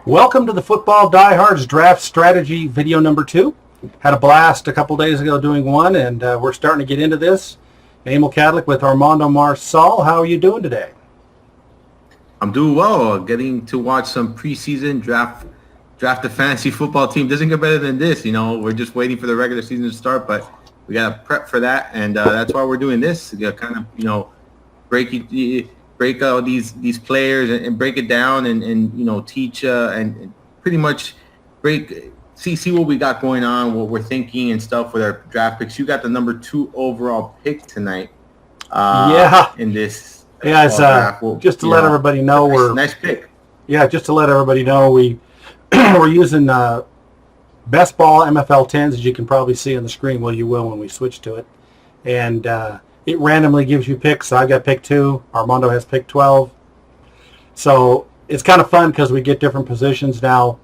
Welcome to the Football Diehards Draft Strategy video number 2. Had a blast a couple days ago doing one, and we're starting to get into this. Emil Kadlec with Armando Marsal. How are you doing today? I'm doing well. Getting to watch some preseason draft a fantasy football team doesn't get better than this. You know, we're just waiting for the regular season to start, but we got to prep for that, and that's why we're doing this. To kind of, break out these players and break it down and teach and pretty much see what we got going on, what we're thinking and stuff with our draft picks. You got the number 2 overall pick tonight. In this. Yeah, it's just to let everybody know nice pick. Yeah, just to let everybody know we're using best ball MFL 10s, as you can probably see on the screen. Well, you will when we switch to it, and it randomly gives you picks. So I got pick 2. Armando has pick 12. So it's kind of fun because we get different positions now.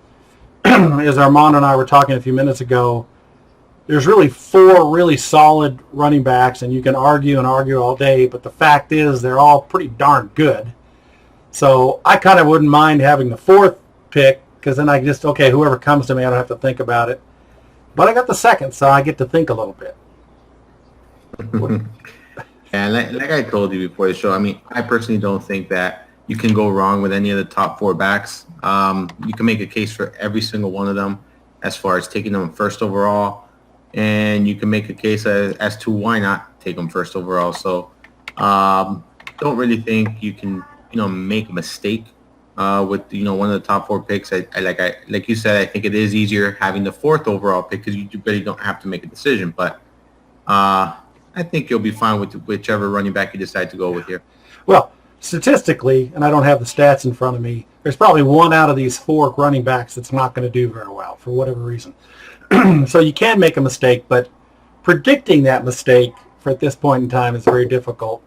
As Armando and I were talking a few minutes ago, there's really 4 really solid running backs, and you can argue and argue all day, but the fact is they're all pretty darn good. So I kind of wouldn't mind having the 4th pick, because then I just, whoever comes to me, I don't have to think about it. But I got the 2nd, so I get to think a little bit. And like I told you before the show, I mean, I personally don't think that you can go wrong with any of the top 4 backs. You can make a case for every single one of them as far as taking them first overall. And you can make a case as to why not take them first overall. So don't really think you can, make a mistake with, one of the top 4 picks. Like you said, I think it is easier having the 4th overall pick because you really don't have to make a decision. But I think you'll be fine with whichever running back you decide to go with here. Well, statistically, and I don't have the stats in front of me, there's probably 1 out of these 4 running backs that's not going to do very well for whatever reason. So you can make a mistake, but predicting that mistake for at this point in time is very difficult.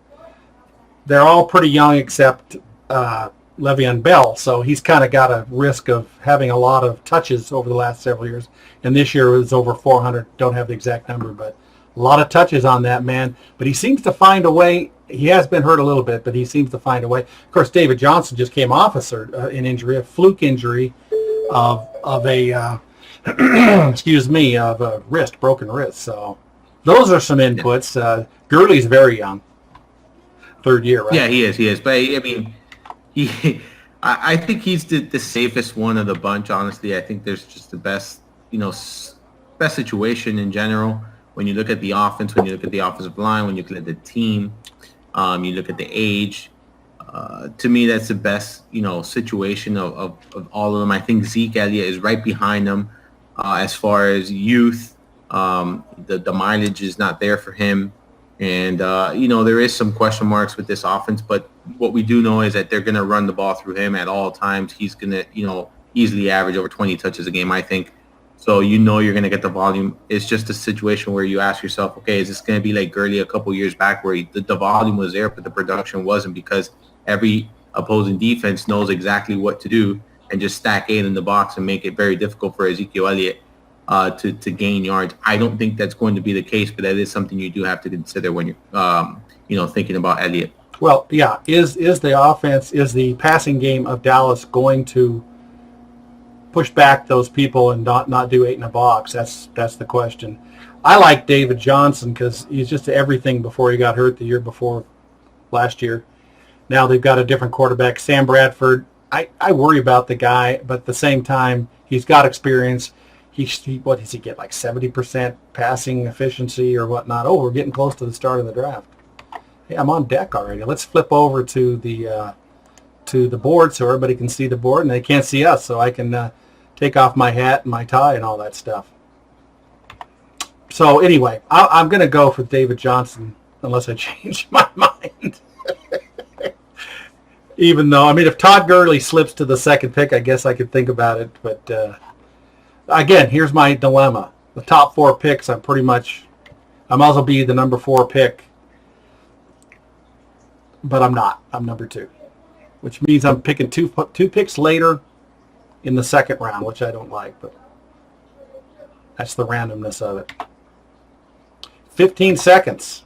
They're all pretty young except Le'Veon Bell, so he's kind of got a risk of having a lot of touches over the last several years. And this year it was over 400. Don't have the exact number, but a lot of touches on that man. But he seems to find a way. He has been hurt a little bit, but he seems to find a way. Of course, David Johnson just came off an injury, a fluke injury of a of a broken wrist. So those are some inputs. Gurley's very young, 3rd year, right? Yeah, he is. But I mean, I think he's the safest one of the bunch. Honestly, I think there's just the best situation in general. When you look at the offense, when you look at the offensive line, when you look at the team, you look at the age. To me, that's the best, situation of all of them. I think Zeke Elliott is right behind them as far as youth. The mileage is not there for him. And, there is some question marks with this offense. But what we do know is that they're going to run the ball through him at all times. He's going to, easily average over 20 touches a game, I think. So you're going to get the volume. It's just a situation where you ask yourself, okay, is this going to be like Gurley a couple years back where the volume was there, but the production wasn't because every opposing defense knows exactly what to do and just stack it in the box and make it very difficult for Ezekiel Elliott to gain yards. I don't think that's going to be the case, but that is something you do have to consider when you're thinking about Elliott. Well, yeah, is the passing game of Dallas going to push back those people and not do 8 in a box? That's the question. I like David Johnson because he's just everything before he got hurt the year before last year. Now they've got a different quarterback, Sam Bradford. I worry about the guy, but at the same time, he's got experience. What does he get, like 70% passing efficiency or whatnot? Oh, we're getting close to the start of the draft. Hey, I'm on deck already. Let's flip over to the board so everybody can see the board, and they can't see us, so I can take off my hat and my tie and all that stuff. So anyway, I'm going to go for David Johnson unless I change my mind. Even though, if Todd Gurley slips to the 2nd pick, I guess I could think about it. But again, here's my dilemma. The top 4 picks, I might as well be the number 4 pick. But I'm not. I'm number 2. Which means I'm picking two picks later in the 2nd round, which I don't like, but that's the randomness of it. 15 seconds.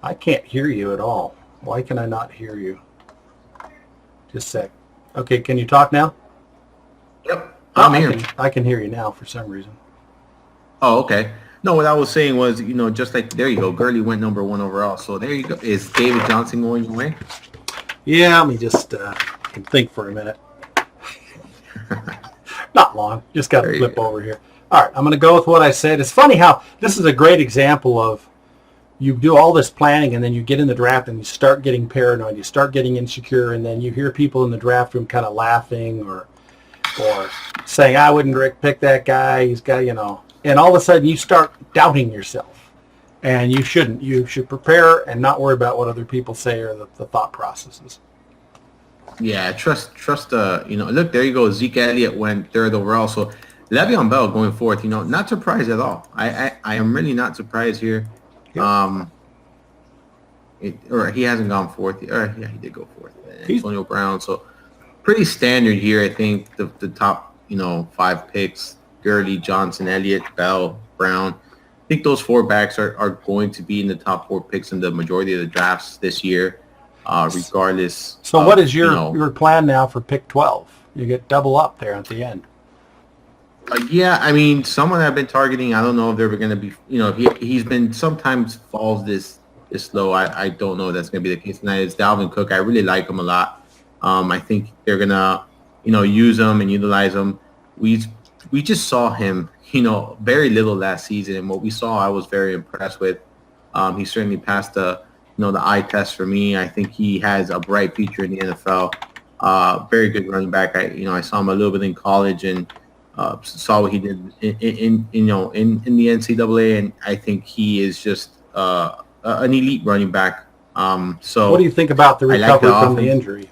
I can't hear you at all. Why can I not hear you? Just a sec. Okay, can you talk now? Yep, I'm here. I can hear you now for some reason. Oh, okay. No, what I was saying was, just like, there you go. Gurley went number 1 overall. So there you go. Is David Johnson going your way? Yeah, let me just can think for a minute. Not long. Just got to flip over here. All right, I'm going to go with what I said. It's funny how this is a great example of you do all this planning and then you get in the draft and you start getting paranoid. You start getting insecure, and then you hear people in the draft room kind of laughing or saying, I wouldn't pick that guy. He's got, and all of a sudden you start doubting yourself. And you shouldn't. You should prepare and not worry about what other people say or the thought processes. Yeah, trust. Look, there you go. Zeke Elliott went 3rd overall. So Le'Veon Bell going 4th. Not surprised at all. I am really not surprised here. Yep. Or he hasn't gone 4th. Or yeah, he did go 4th. Antonio Brown. So pretty standard here. I think the top 5 picks: Gurley, Johnson, Elliott, Bell, Brown. I think those 4 backs are going to be in the top 4 picks in the majority of the drafts this year, regardless. So what is your plan now for pick 12? You get double up there at the end. Yeah, I mean, someone I've been targeting, I don't know if they're going to be, he's been sometimes falls this low. I don't know if that's going to be the case tonight. It's Dalvin Cook. I really like him a lot. I think they're going to, use him and utilize him. We just saw him, very little last season, and what we saw, I was very impressed with. He certainly passed the eye test for me. I think he has a bright future in the NFL. Very good running back. I saw him a little bit in college and saw what he did in the NCAA, and I think he is just an elite running back. So what do you think about the recovery from the injury?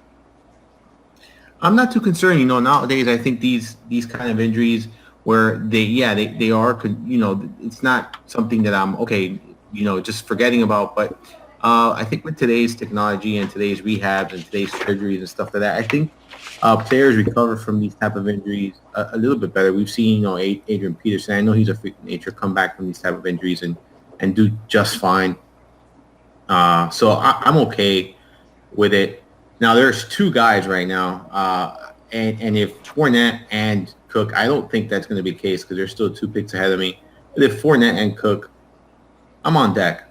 I'm not too concerned. Nowadays I think these kind of injuries where they are, it's not something that I'm just forgetting about. But I think with today's technology and today's rehabs and today's surgeries and stuff like that, I think players recover from these type of injuries a little bit better. We've seen, Adrian Peterson. I know he's a freak of nature, come back from these type of injuries and do just fine. So I'm okay with it. Now there's 2 guys right now, and if Fournette and Cook, I don't think that's going to be the case because there's still 2 picks ahead of me. But if Fournette and Cook, I'm on deck.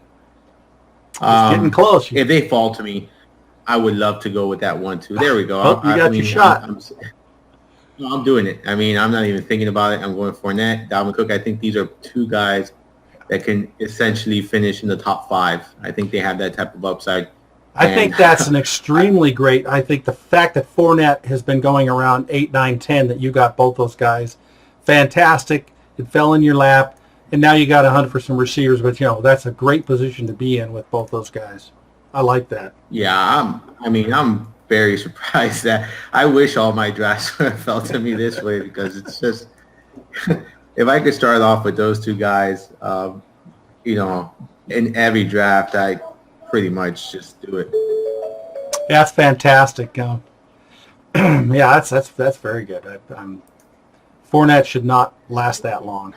It's getting close. If they fall to me, I would love to go with that 1-2. There we go. You got your shot. I'm doing it. I mean, I'm not even thinking about it. I'm going Fournette, Dalvin Cook. I think these are 2 guys that can essentially finish in the top 5. I think they have that type of upside. I think that's an extremely great. I think the fact that Fournette has been going around 8, 9, 10, that you got both those guys, fantastic. It fell in your lap, and now you got to hunt for some receivers. But that's a great position to be in with both those guys. I like that. Yeah, I'm very surprised that I wish all my drafts fell to me this way because it's just if I could start off with those 2 guys, in every draft, I pretty much just do it. Yeah, that's fantastic. Yeah, that's very good. Fournette should not last that long,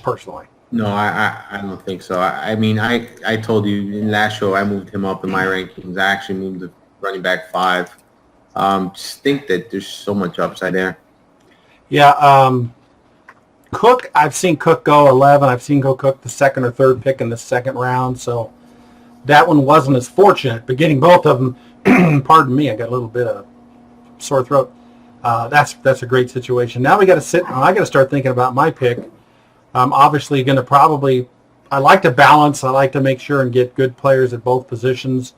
personally. No, I don't think so. I told you in last show I moved him up in my rankings. I actually moved the running back 5. Just think that there's so much upside there. Yeah, Cook, I've seen Cook go 11. I've seen Cook the 2nd or 3rd pick in the 2nd round, so that one wasn't as fortunate. But getting both of them, pardon me, I got a little bit of sore throat. That's a great situation. Now we got to sit. I got to start thinking about my pick. I'm obviously going to I like to balance. I like to make sure and get good players at both positions.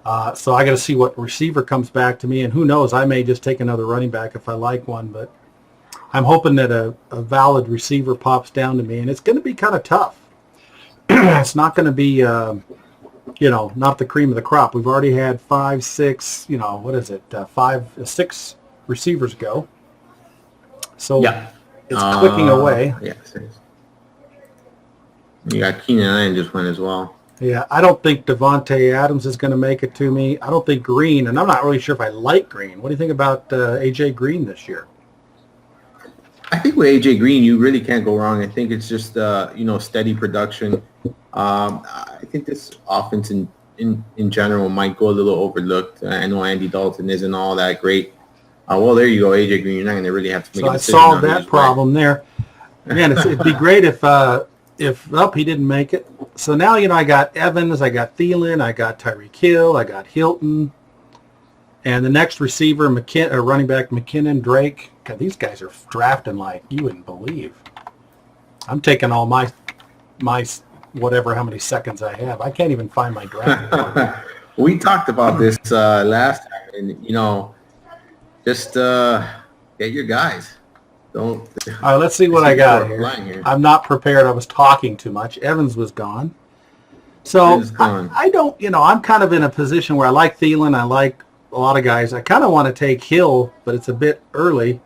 So I got to see what receiver comes back to me, and who knows, I may just take another running back if I like one. But I'm hoping that a valid receiver pops down to me, and it's going to be kind of tough. It's not going to be, not the cream of the crop. We've already had 5, 6, 6 receivers go. So yeah. It's clicking away. Yeah. You got Keenan Allen just went as well. Yeah, I don't think Devontae Adams is going to make it to me. I don't think Green, and I'm not really sure if I like Green. What do you think about A.J. Green this year? I think with A.J. Green, you really can't go wrong. I think it's just, steady production. I think this offense in general might go a little overlooked. I know Andy Dalton isn't all that great. Well, there you go, AJ Green. You're not going to really have to make So a I decision solved on that who's problem there. Man, it'd be great if he didn't make it. So now, I got Evans, I got Thielen, I got Tyreek Hill, I got Hilton, and the next receiver, running back McKinnon, Drake. God, these guys are drafting like you wouldn't believe. I'm taking all my whatever, how many seconds I have. I can't even find my draft. right. We talked about this last time, and just get your guys. Don't. All right, let's see what I got here. I'm not prepared. I was talking too much. Evans was gone. So I don't, I'm kind of in a position where I like Thielen. I like a lot of guys. I kind of want to take Hill, but it's a bit early.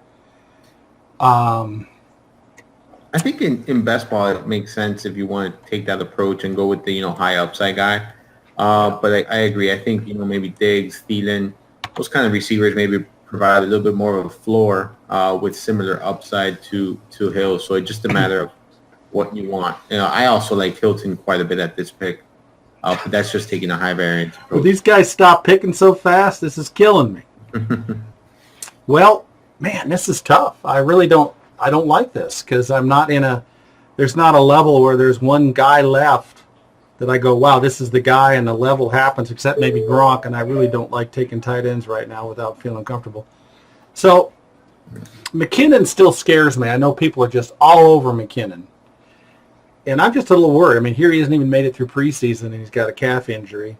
I think in best ball it makes sense if you want to take that approach and go with the high upside guy. But I agree. I think maybe Diggs, Thielen, those kind of receivers maybe provide a little bit more of a floor with similar upside to Hill. So it's just a matter of what you want. I also like Hilton quite a bit at this pick, but that's just taking a high variance approach. Will these guys stop picking so fast? This is killing me. Well, man, this is tough. I don't like this because I'm not there's not a level where there's one guy left that I go, wow, this is the guy, and the level happens, except maybe Gronk, and I really don't like taking tight ends right now without feeling comfortable. So McKinnon still scares me. I know people are just all over McKinnon. And I'm just a little worried. I mean, here he hasn't even made it through preseason, and he's got a calf injury.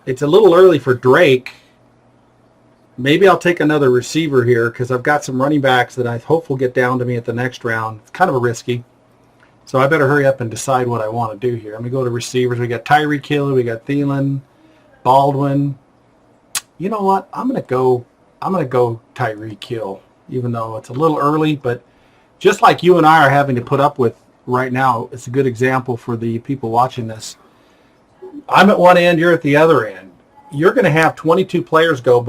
It's a little early for Drake. Maybe I'll take another receiver here because I've got some running backs that I hope will get down to me at the next round. It's kind of a risky. So I better hurry up and decide what I want to do here. I'm going to go to receivers. We got Tyreek Hill. We got Thielen, Baldwin. You know what? I'm going to go Tyreek Hill, even though it's a little early. But just like you and I are having to put up with right now, it's a good example for the people watching this. I'm at one end. You're at the other end. You're going to have 22 players go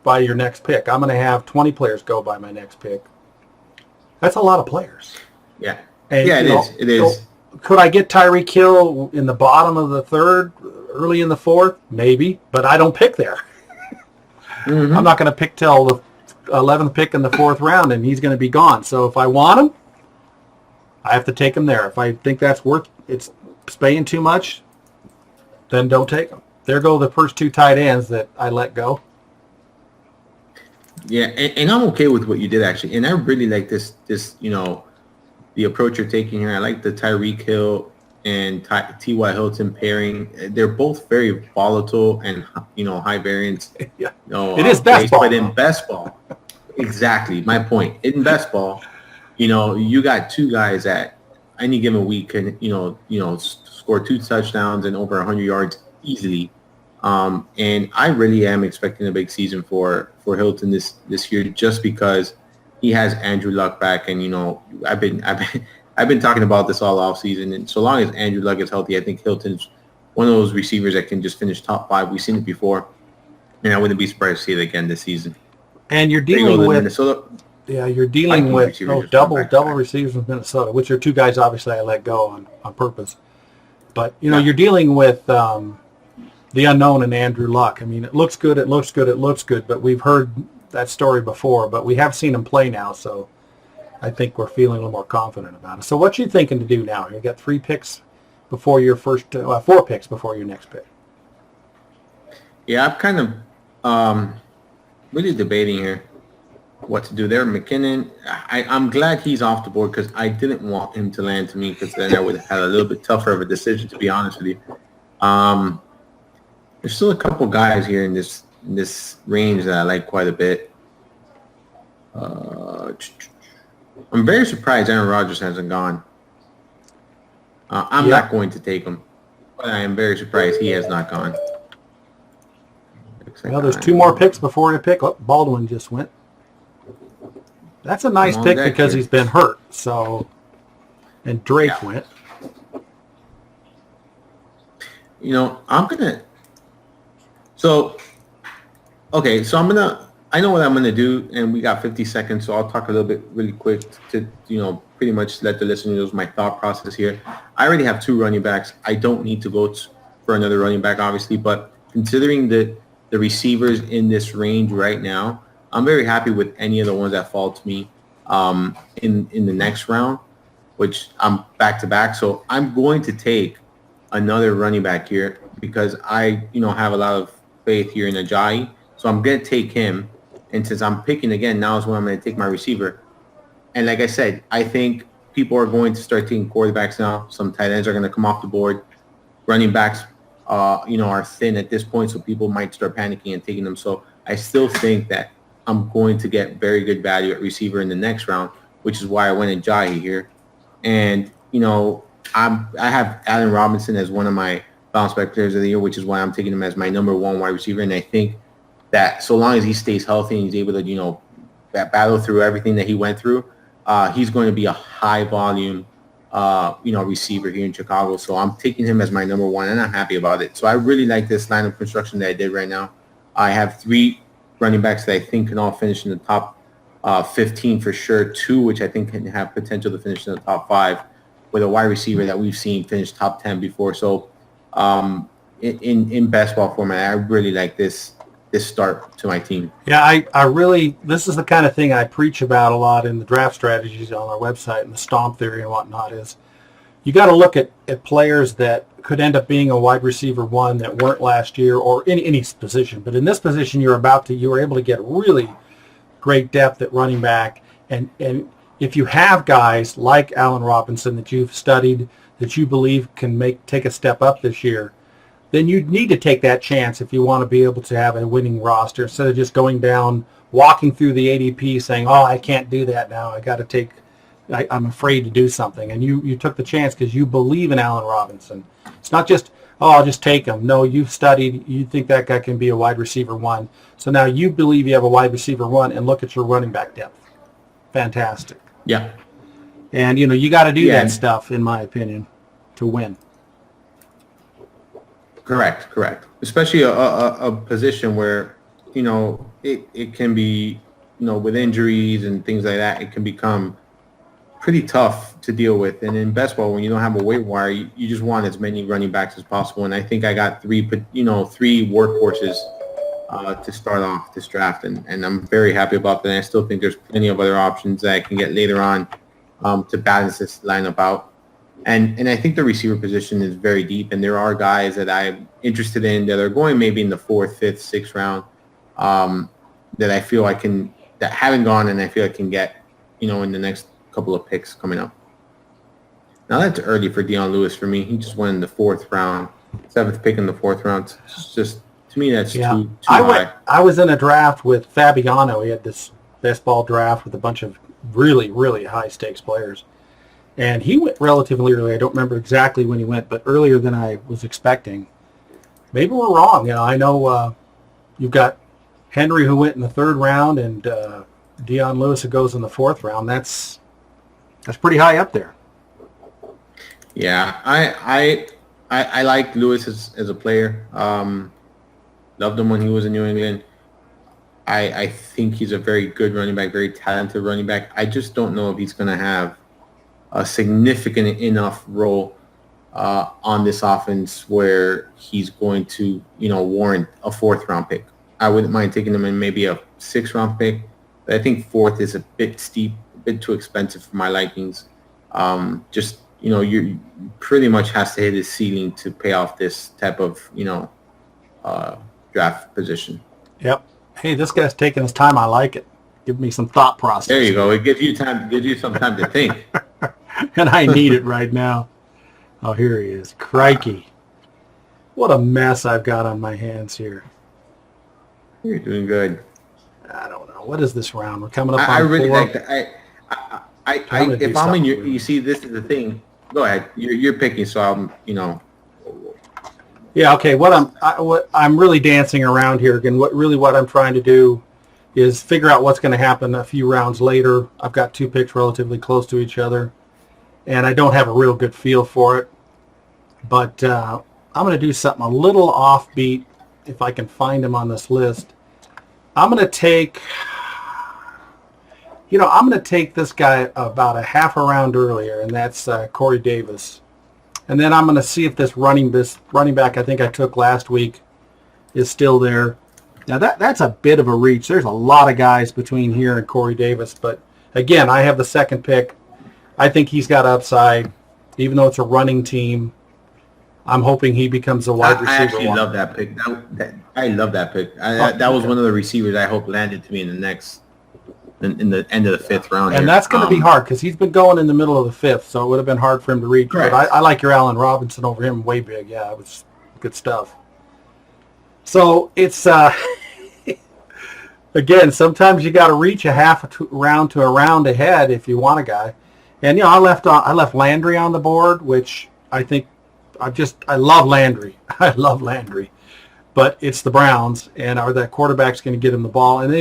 by your next pick. I'm going to have 20 players go by my next pick. That's a lot of players. Yeah. And, It is. So could I get Tyreek Hill in the bottom of the third, early in the fourth? Maybe, but I don't pick there. Mm-hmm. I'm not going to pick till the 11th pick in the fourth round, and he's going to be gone. So if I want him, I have to take him there. If I think it's paying too much, then don't take him. There go the first two tight ends that I let go. Yeah, and I'm okay with what you did, actually. And I really like this the approach you're taking here. I like the Tyreek Hill and T.Y. Hilton pairing. They're both very volatile and, high variance. Yeah. It is best ball. But in best ball, exactly, my point. In best ball, you got two guys at any given week can, score 2 touchdowns and over 100 yards easily. And I really am expecting a big season for Hilton this year just because he has Andrew Luck back, and I've been talking about this all off season, and so long as Andrew Luck is healthy, I think Hilton's one of those receivers that can just finish top 5. We've seen it before, and I wouldn't be surprised to see it again this season. And you're dealing with Minnesota. Yeah, you're dealing with double receivers with Minnesota, which are two guys obviously I let go on purpose. But you're dealing with the unknown in Andrew Luck. I mean, it looks good, but we've heard that story before, but we have seen him play now, so I think we're feeling a little more confident about it. So what you thinking to do now? You got 3 picks before your 4 picks before your next pick. Yeah, I'm kind of really debating here what to do there. McKinnon, I'm glad he's off the board because I didn't want him to land to me because then I would have had a little bit tougher of a decision, to be honest with you. There's still a couple guys here in this range that I like quite a bit. I'm very surprised Aaron Rodgers hasn't gone. I'm not going to take him, but I am very surprised he has not gone. Well, there's 2 more picks before you pick. Oh, Baldwin just went. That's a nice pick because he's been hurt. So, and Drake went. I'm gonna. So, okay, so I know what I'm going to do, and we got 50 seconds, so I'll talk a little bit really quick to, pretty much let the listeners know my thought process here. I already have 2 running backs. I don't need to go for another running back, obviously, but considering the receivers in this range right now, I'm very happy with any of the ones that fall to me in the next round, which I'm back to back. So I'm going to take another running back here because I, have a lot of faith here in Ajayi. So I'm going to take him. And since I'm picking again, now is when I'm going to take my receiver. And like I said, I think people are going to start taking quarterbacks now. Some tight ends are going to come off the board. Running backs, are thin at this point, so people might start panicking and taking them. So I still think that I'm going to get very good value at receiver in the next round, which is why I went in Jahi here. And, I have Allen Robinson as one of my bounce back players of the year, which is why I'm taking him as my number one wide receiver. And I think that so long as he stays healthy and he's able to, that battle through everything that he went through, he's going to be a high volume, receiver here in Chicago. So I'm taking him as my number one, and I'm happy about it. So I really like this line of construction that I did right now. I have 3 running backs that I think can all finish in the top 15 for sure. 2, which I think can have potential to finish in the top 5, with a wide receiver that we've seen finish top 10 before. So in best ball format, I really like this start to my team. Yeah, I really, this is the kind of thing I preach about a lot in the draft strategies on our website and the stomp theory and whatnot, is you got to look at players that could end up being a wide receiver 1 that weren't last year, or in any position. But in this position, you were able to get really great depth at running back. And if you have guys like Allen Robinson that you've studied, that you believe can take a step up this year, then you need to take that chance if you want to be able to have a winning roster, instead of just going down, walking through the ADP saying, oh, I can't do that now. I'm afraid to do something. And you took the chance because you believe in Allen Robinson. It's not just, oh, I'll just take him. No, you've studied. You think that guy can be a wide receiver 1. So now you believe you have a wide receiver 1, and look at your running back depth. Fantastic. Yeah. And, you got to do that stuff, in my opinion, to win. Correct. Especially a position where, it can be, with injuries and things like that, it can become pretty tough to deal with. And in best ball, when you don't have a waiver wire, you just want as many running backs as possible. And I think I got 3 workhorses to start off this draft, and I'm very happy about that. And I still think there's plenty of other options that I can get later on to balance this lineup out. And I think the receiver position is very deep, and there are guys that I'm interested in that are going maybe in the 4th, 5th, 6th round that I feel that haven't gone, and I feel I can get, in the next couple of picks coming up. Now that's early for Dion Lewis for me. He just went in the 4th round, 7th pick in the 4th round. It's just, to me, that's too high. I was in a draft with Fabiano. He had this best ball draft with a bunch of really, really high stakes players. And he went relatively early. I don't remember exactly when he went, but earlier than I was expecting. Maybe we're wrong. I know you've got Henry who went in the 3rd round, and Dion Lewis who goes in the 4th round. That's pretty high up there. Yeah, I like Lewis as a player. Loved him when he was in New England. I think he's a very good running back, very talented running back. I just don't know if he's going to have a significant enough role on this offense where he's going to, warrant a 4th round pick. I wouldn't mind taking him in maybe a 6th round pick, but I think 4th is a bit steep, a bit too expensive for my likings. You pretty much has to hit his ceiling to pay off this type of, draft position. Yep. Hey, this guy's taking his time. I like it. Give me some thought process. There you go. It gives you some time to think. And I need it right now. Oh, here he is. Crikey. What a mess I've got on my hands here. You're doing good. I don't know. What is this round? We're coming up on 4. I really like that. If I'm in you see, this is the thing. Go ahead. You're picking, so I'm, Yeah, okay. What I'm really dancing around here again. What I'm trying to do is figure out what's going to happen a few rounds later. I've got 2 picks relatively close to each other, and I don't have a real good feel for it. But I'm going to do something a little offbeat if I can find him on this list. I'm going to take this guy about a half a round earlier, and that's Corey Davis. And then I'm going to see if this running back I think I took last week is still there. Now that's a bit of a reach. There's a lot of guys between here and Corey Davis, but again, I have the second pick. I think he's got upside, even though it's a running team. I'm hoping he becomes a wide receiver. I actually love that pick. I love that pick. That was one of the receivers I hope landed to me in the end of the 5th round. And that's going to be hard because he's been going in the middle of the 5th, so it would have been hard for him to reach. Correct. But I like your Allen Robinson over him way big. Yeah, it was good stuff. So it's again, sometimes you got to reach a half round to a round ahead if you want a guy. And I left Landry on the board, which I think I love Landry. I love Landry, but it's the Browns, and are that quarterback's going to get him the ball? And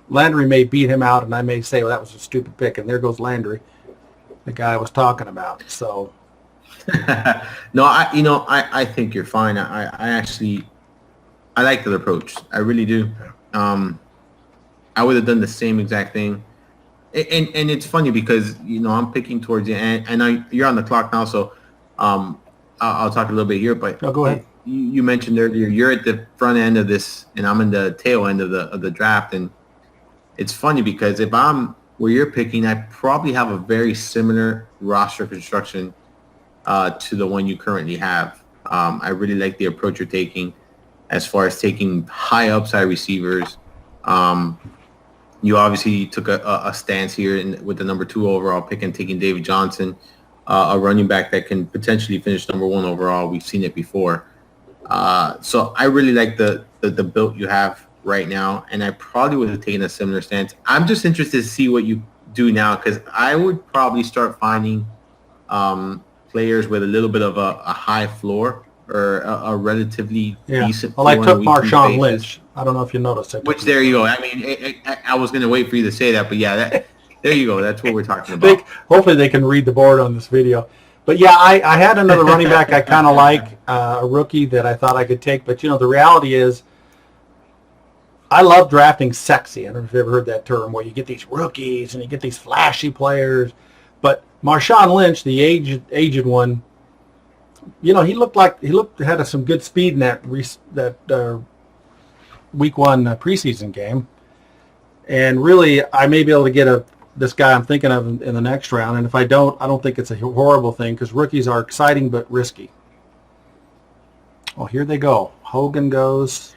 Landry may beat him out, and I may say, well, that was a stupid pick, and there goes Landry, the guy I was talking about. So. No, I think you're fine. I like that approach. I really do. I would have done the same exact thing. And it's funny because, I'm picking towards the end, and you're on the clock now, so I'll talk a little bit here. But go ahead. You mentioned earlier you're at the front end of this, and I'm in the tail end of the draft, and it's funny because if I'm where you're picking, I probably have a very similar roster construction to the one you currently have. I really like the approach you're taking as far as taking high upside receivers. You obviously took a stance here with the number 2 overall pick and taking David Johnson, a running back that can potentially finish number 1 overall. We've seen it before. So I really like the build you have right now, and I probably would have taken a similar stance. I'm just interested to see what you do now, because I would probably start finding players with a little bit of a high floor or a relatively decent floor. Well, I took Marshawn Lynch. I don't know if you noticed it. Which, there you go. I mean, I was going to wait for you to say that, but yeah, there you go. That's what we're talking about. Hopefully they can read the board on this video. But yeah, I had another running back I kind of like, a rookie that I thought I could take. But, the reality is I love drafting sexy. I don't know if you've ever heard that term, where you get these rookies and you get these flashy players. But Marshawn Lynch, the aged one, he had some good speed in that week 1 preseason game. And really, I may be able to get this guy I'm thinking of in the next round. And if I don't think it's a horrible thing, because rookies are exciting but risky. Well, here they go. Hogan goes.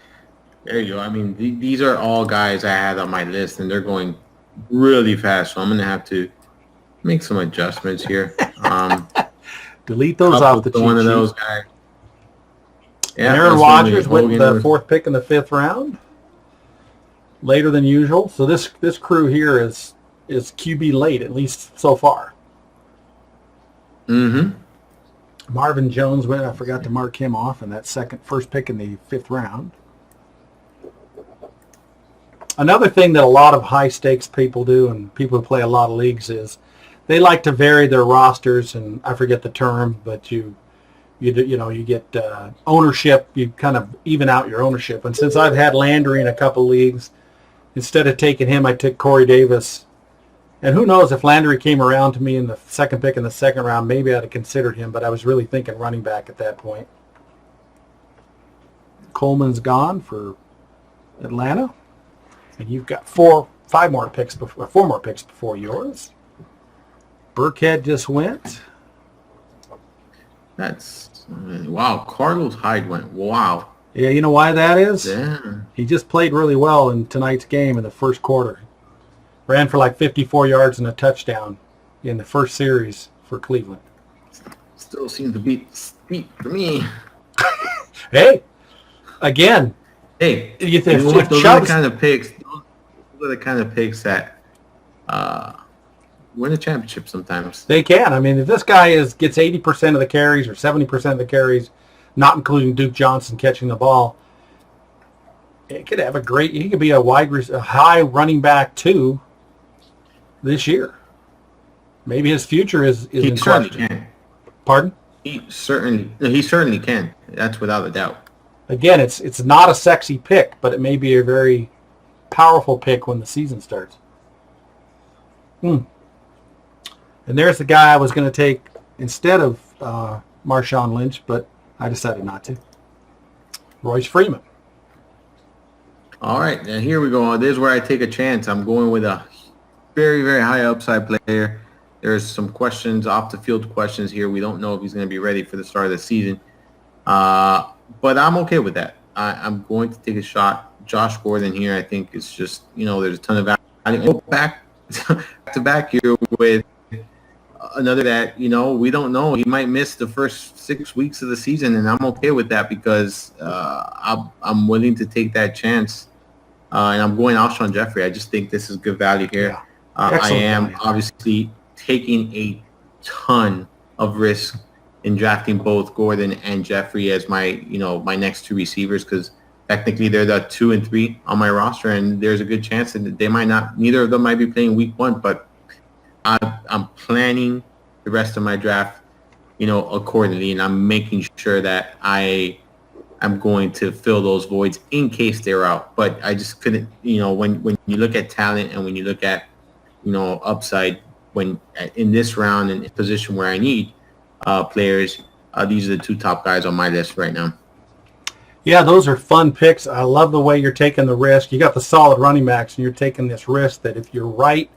There you go. I mean, these are all guys I had on my list, and they're going really fast. So I'm going to have to make some adjustments here. Delete those off the cheat sheet. One of those guys. Yeah, Aaron Rodgers with the 4th pick in the 5th round. Later than usual. So this crew here is QB late, at least so far. Mm-hmm. Marvin Jones went. I forgot to mark him off in that first pick in the 5th round. Another thing that a lot of high-stakes people do, and people who play a lot of leagues, is they like to vary their rosters, and I forget the term, but you get ownership. You kind of even out your ownership. And since I've had Landry in a couple leagues, instead of taking him, I took Corey Davis. And who knows, if Landry came around to me in the 2nd pick in the 2nd round, maybe I'd have considered him, but I was really thinking running back at that point. Coleman's gone for Atlanta. And you've got 4 more picks before yours. Burkhead just went. That's wow. Carlos Hyde went. Wow. Yeah, you know why that is? Yeah. He just played really well in tonight's game in the first quarter. Ran for like 54 yards and a touchdown in the first series for Cleveland. Still seems to be steep for me. Hey, again. Hey, those are the kind of picks. Those are the kind of picks that win a championship sometimes. They can. I mean, if this guy gets 80% of the carries or 70% of the carries, not including Duke Johnson catching the ball, he could be a high running back too this year. Maybe his future is in question. He certainly can. Pardon? He certainly can. That's without a doubt. Again, it's not a sexy pick, but it may be a very powerful pick when the season starts. And there's the guy I was going to take instead of Marshawn Lynch, but I decided not to. Royce Freeman. All right, now here we go. This is where I take a chance. I'm going with a very, very high upside player. There's some questions, off the field questions here. We don't know if he's going to be ready for the start of the season. But I'm okay with that. I'm going to take a shot. Josh Gordon here, I think it's just, there's a ton of value. Go back to back here with another that, we don't know. He might miss the first 6 weeks of the season, and I'm okay with that because I'm willing to take that chance. And I'm going Alshon Jeffrey. I just think this is good value here. Yeah. I am obviously taking a ton of risk in drafting both Gordon and Jeffrey as my next two receivers because technically they're the 2 and 3 on my roster, and there's a good chance that neither of them might be playing week 1, but I'm planning the rest of my draft, accordingly, and I'm making sure that I'm going to fill those voids in case they're out. But I just couldn't, when you look at talent and when you look at, upside when in this round and in position where I need players, these are the two top guys on my list right now. Yeah, those are fun picks. I love the way you're taking the risk. You got the solid running backs, and you're taking this risk that if you're right,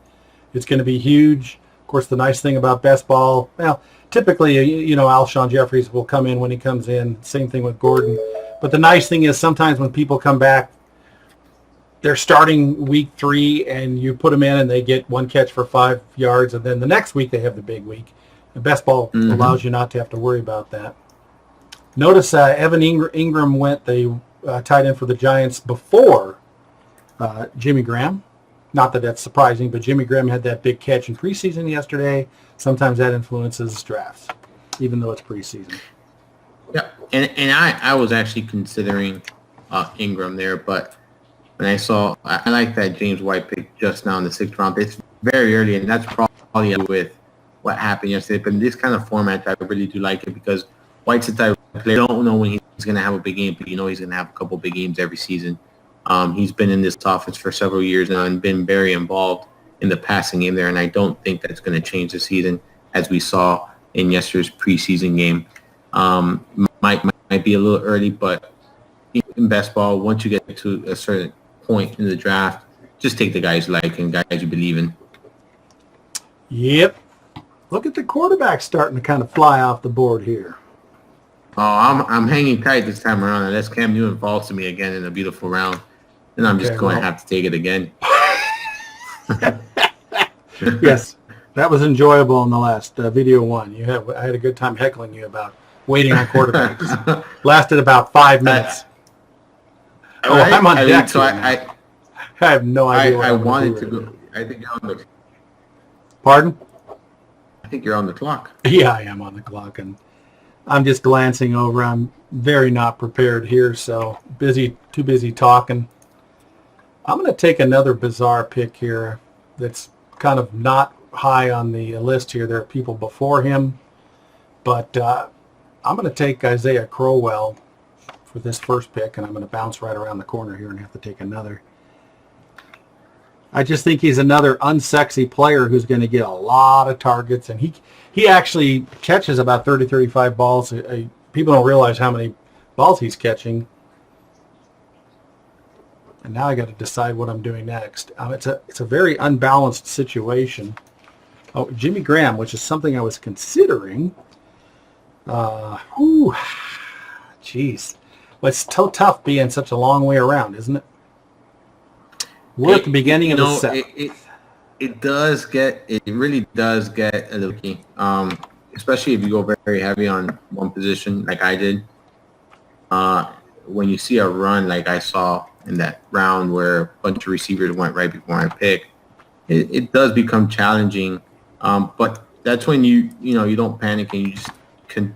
it's going to be huge. Of course, the nice thing about best ball, well, typically, Alshon Jeffries will come in when he comes in. Same thing with Gordon. But the nice thing is sometimes when people come back, they're starting week 3, and you put them in, and they get one catch for 5 yards, and then the next week they have the big week. The best ball allows you not to have to worry about that. Notice Evan Ingram went the tight end for the Giants before Jimmy Graham. Not that that's surprising, but Jimmy Graham had that big catch in preseason yesterday. Sometimes that influences drafts, even though it's preseason. Yeah, and I was actually considering Ingram there, but when I saw, I like that James White pick just now in the 6th round. It's very early, and that's probably with what happened yesterday. But in this kind of format, I really do like it because White's the type of player. You don't know when he's going to have a big game, but he's going to have a couple big games every season. He's been in this offense for several years now and been very involved in the passing game there, and I don't think that's going to change this season as we saw in yesterday's preseason game. Might be a little early, but in best ball, once you get to a certain point in the draft, just take the guys you like and guys you believe in. Yep. Look at the quarterback starting to kind of fly off the board here. Oh, I'm hanging tight this time around unless Cam Newton falls to me again in a beautiful round. Then I'm just going to have to take it again. Yes, that was enjoyable in the last video one. I had a good time heckling you about waiting on quarterbacks. Lasted about 5 minutes. Right? I'm on deck. So I have no idea. I wanted to go. I think you're on the. Pardon? I think you're on the clock. Yeah, I am on the clock, and I'm just glancing over. I'm very not prepared here, so too busy talking. I'm going to take another bizarre pick here that's kind of not high on the list here. There are people before him, but I'm going to take Isaiah Crowell for this first pick, and I'm going to bounce right around the corner here and have to take another. I just think he's another unsexy player who's going to get a lot of targets, and he actually catches about 30, 35 balls. People don't realize how many balls he's catching. And now I got to decide what I'm doing next. It's a very unbalanced situation. Oh, Jimmy Graham, which is something I was considering. Jeez. Well, it's so tough being such a long way around, isn't it? We're at the beginning of the set. It really does get a little key, especially if you go very heavy on one position like I did. When you see a run like I saw in that round where a bunch of receivers went right before I picked, it does become challenging. But that's when you don't panic and you just continue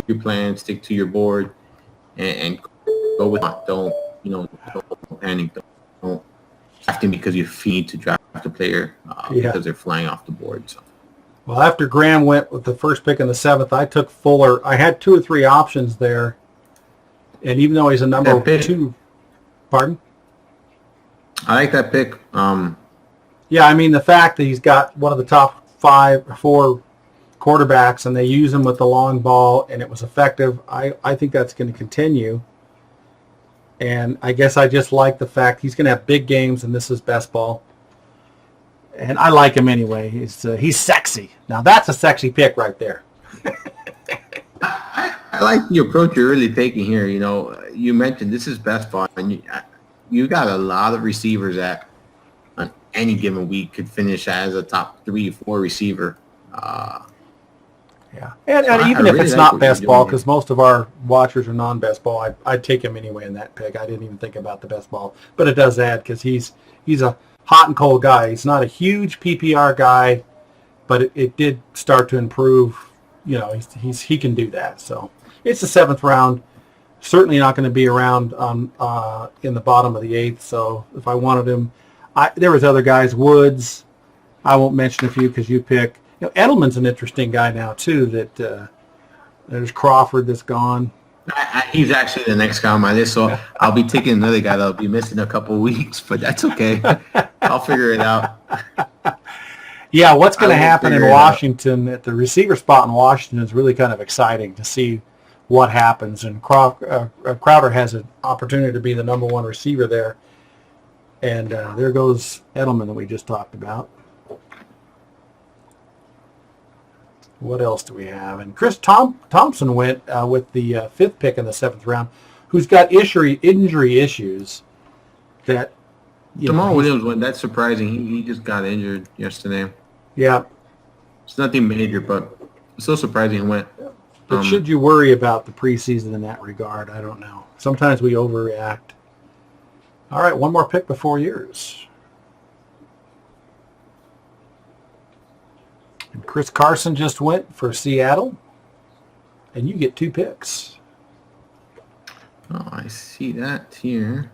your plan, stick to your board, and go with it. Don't panic. Don't draft him because you need to draft a player because they're flying off the board. So. Well, after Graham went with the first pick in the 7th, I took Fuller. I had 2 or 3 options there, and even though he's a number 2, pardon? I like that pick. Yeah, I mean the fact that he's got one of the top 5 or 4 quarterbacks, and they use him with the long ball, and it was effective. I think that's going to continue. And I guess I just like the fact he's going to have big games, and this is best ball. And I like him anyway. He's sexy. Now that's a sexy pick right there. I like the approach you're really taking here. You know, you mentioned this is best ball, and you got a lot of receivers that on any given week could finish as a top 3 or 4 receiver. Yeah, and So even I if really it's like not what you're best doing ball, here. because most of our watchers are non-best ball, I'd take him anyway in that pick. I didn't even think about the best ball, but it does add because he's a hot and cold guy. He's not a huge PPR guy, but it did start to improve. You know, he can do that. So it's the 7th round. Certainly not going to be around in the bottom of the 8th. So if I wanted him, there was other guys. Woods, I won't mention a few because you pick. You know, Edelman's an interesting guy now too. That there's Crawford that's gone. He's actually the next guy on my list, so I'll be taking another guy that'll be missing a couple of weeks, but that's okay. I'll figure it out. Yeah, what's going I to will happen in figure it out. Washington at the receiver spot in Washington is really kind of exciting to see what happens. And Crowder has an opportunity to be the number 1 receiver there. And there goes Edelman that we just talked about. What else do we have? And Chris Thompson went with the 5th pick in the 7th round, who's got injury issues that, Jamal Williams went. That's surprising. He just got injured yesterday. Yeah. It's nothing major, but it's so surprising he went. But should you worry about the preseason in that regard? I don't know. Sometimes we overreact. All right, one more pick before yours. And Chris Carson just went for Seattle, and you get 2 picks. Oh, I see that here.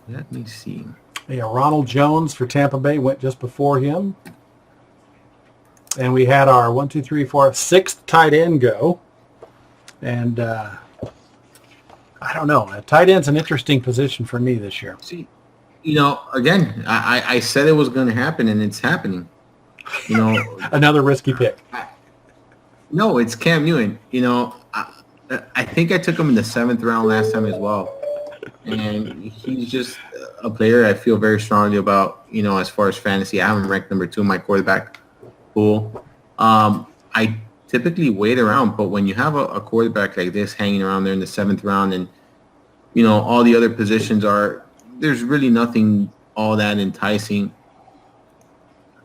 Let me see. Yeah, Ronald Jones for Tampa Bay went just before him. And we had our 6th tight end go. And I don't know. Tight end's an interesting position for me this year. See, you know, again, I said it was going to happen, and it's happening. You know, Another risky pick. no, it's Cam Newton. You know, I think I took him in the 7th round last time as well. And he's just a player I feel very strongly about, you know, as far as fantasy. I have him ranked number 2 in my quarterback pool. I typically wait around, but when you have a quarterback like this hanging around there in the 7th round and, you know, all the other positions there's really nothing all that enticing.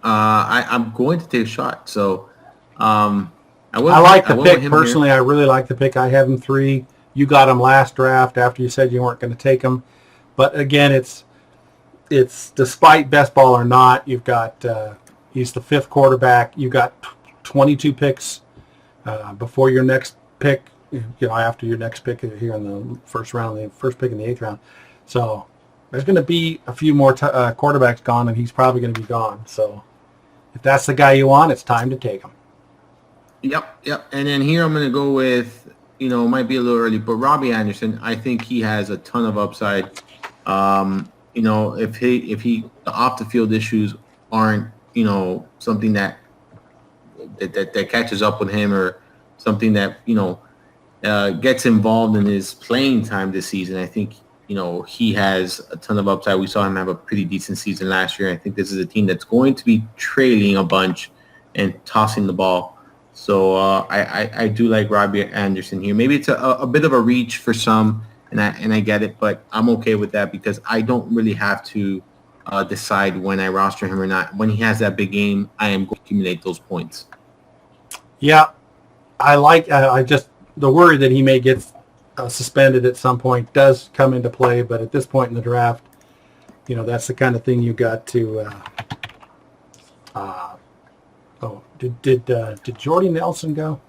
I'm going to take a shot. So I like the pick personally. I really like the pick. I have him 3. You got him last draft after you said you weren't going to take him. But again, it's despite best ball or not, you've got he's the 5th quarterback. You got 22 picks before your next pick. You know, after your next pick here in the first round, the first pick in the 8th round. So there's going to be a few more quarterbacks gone, and he's probably going to be gone. So if that's the guy you want, it's time to take him. Yep. And then here I'm going to go with, you know, it might be a little early, but Robbie Anderson. I think he has a ton of upside. You know, if the off the field issues aren't, you know, something that catches up with him or something that, you know, gets involved in his playing time this season, I think, you know, he has a ton of upside. We saw him have a pretty decent season last year. I think this is a team that's going to be trailing a bunch and tossing the ball. So I do like Robbie Anderson here. Maybe it's a bit of a reach for some, and I get it, but I'm okay with that because I don't really have to decide when I roster him or not. When he has that big game, I am going to accumulate those points. Yeah, I just the worry that he may get suspended at some point does come into play, but at this point in the draft, you know, that's the kind of thing you got to. Did Jordy Nelson go?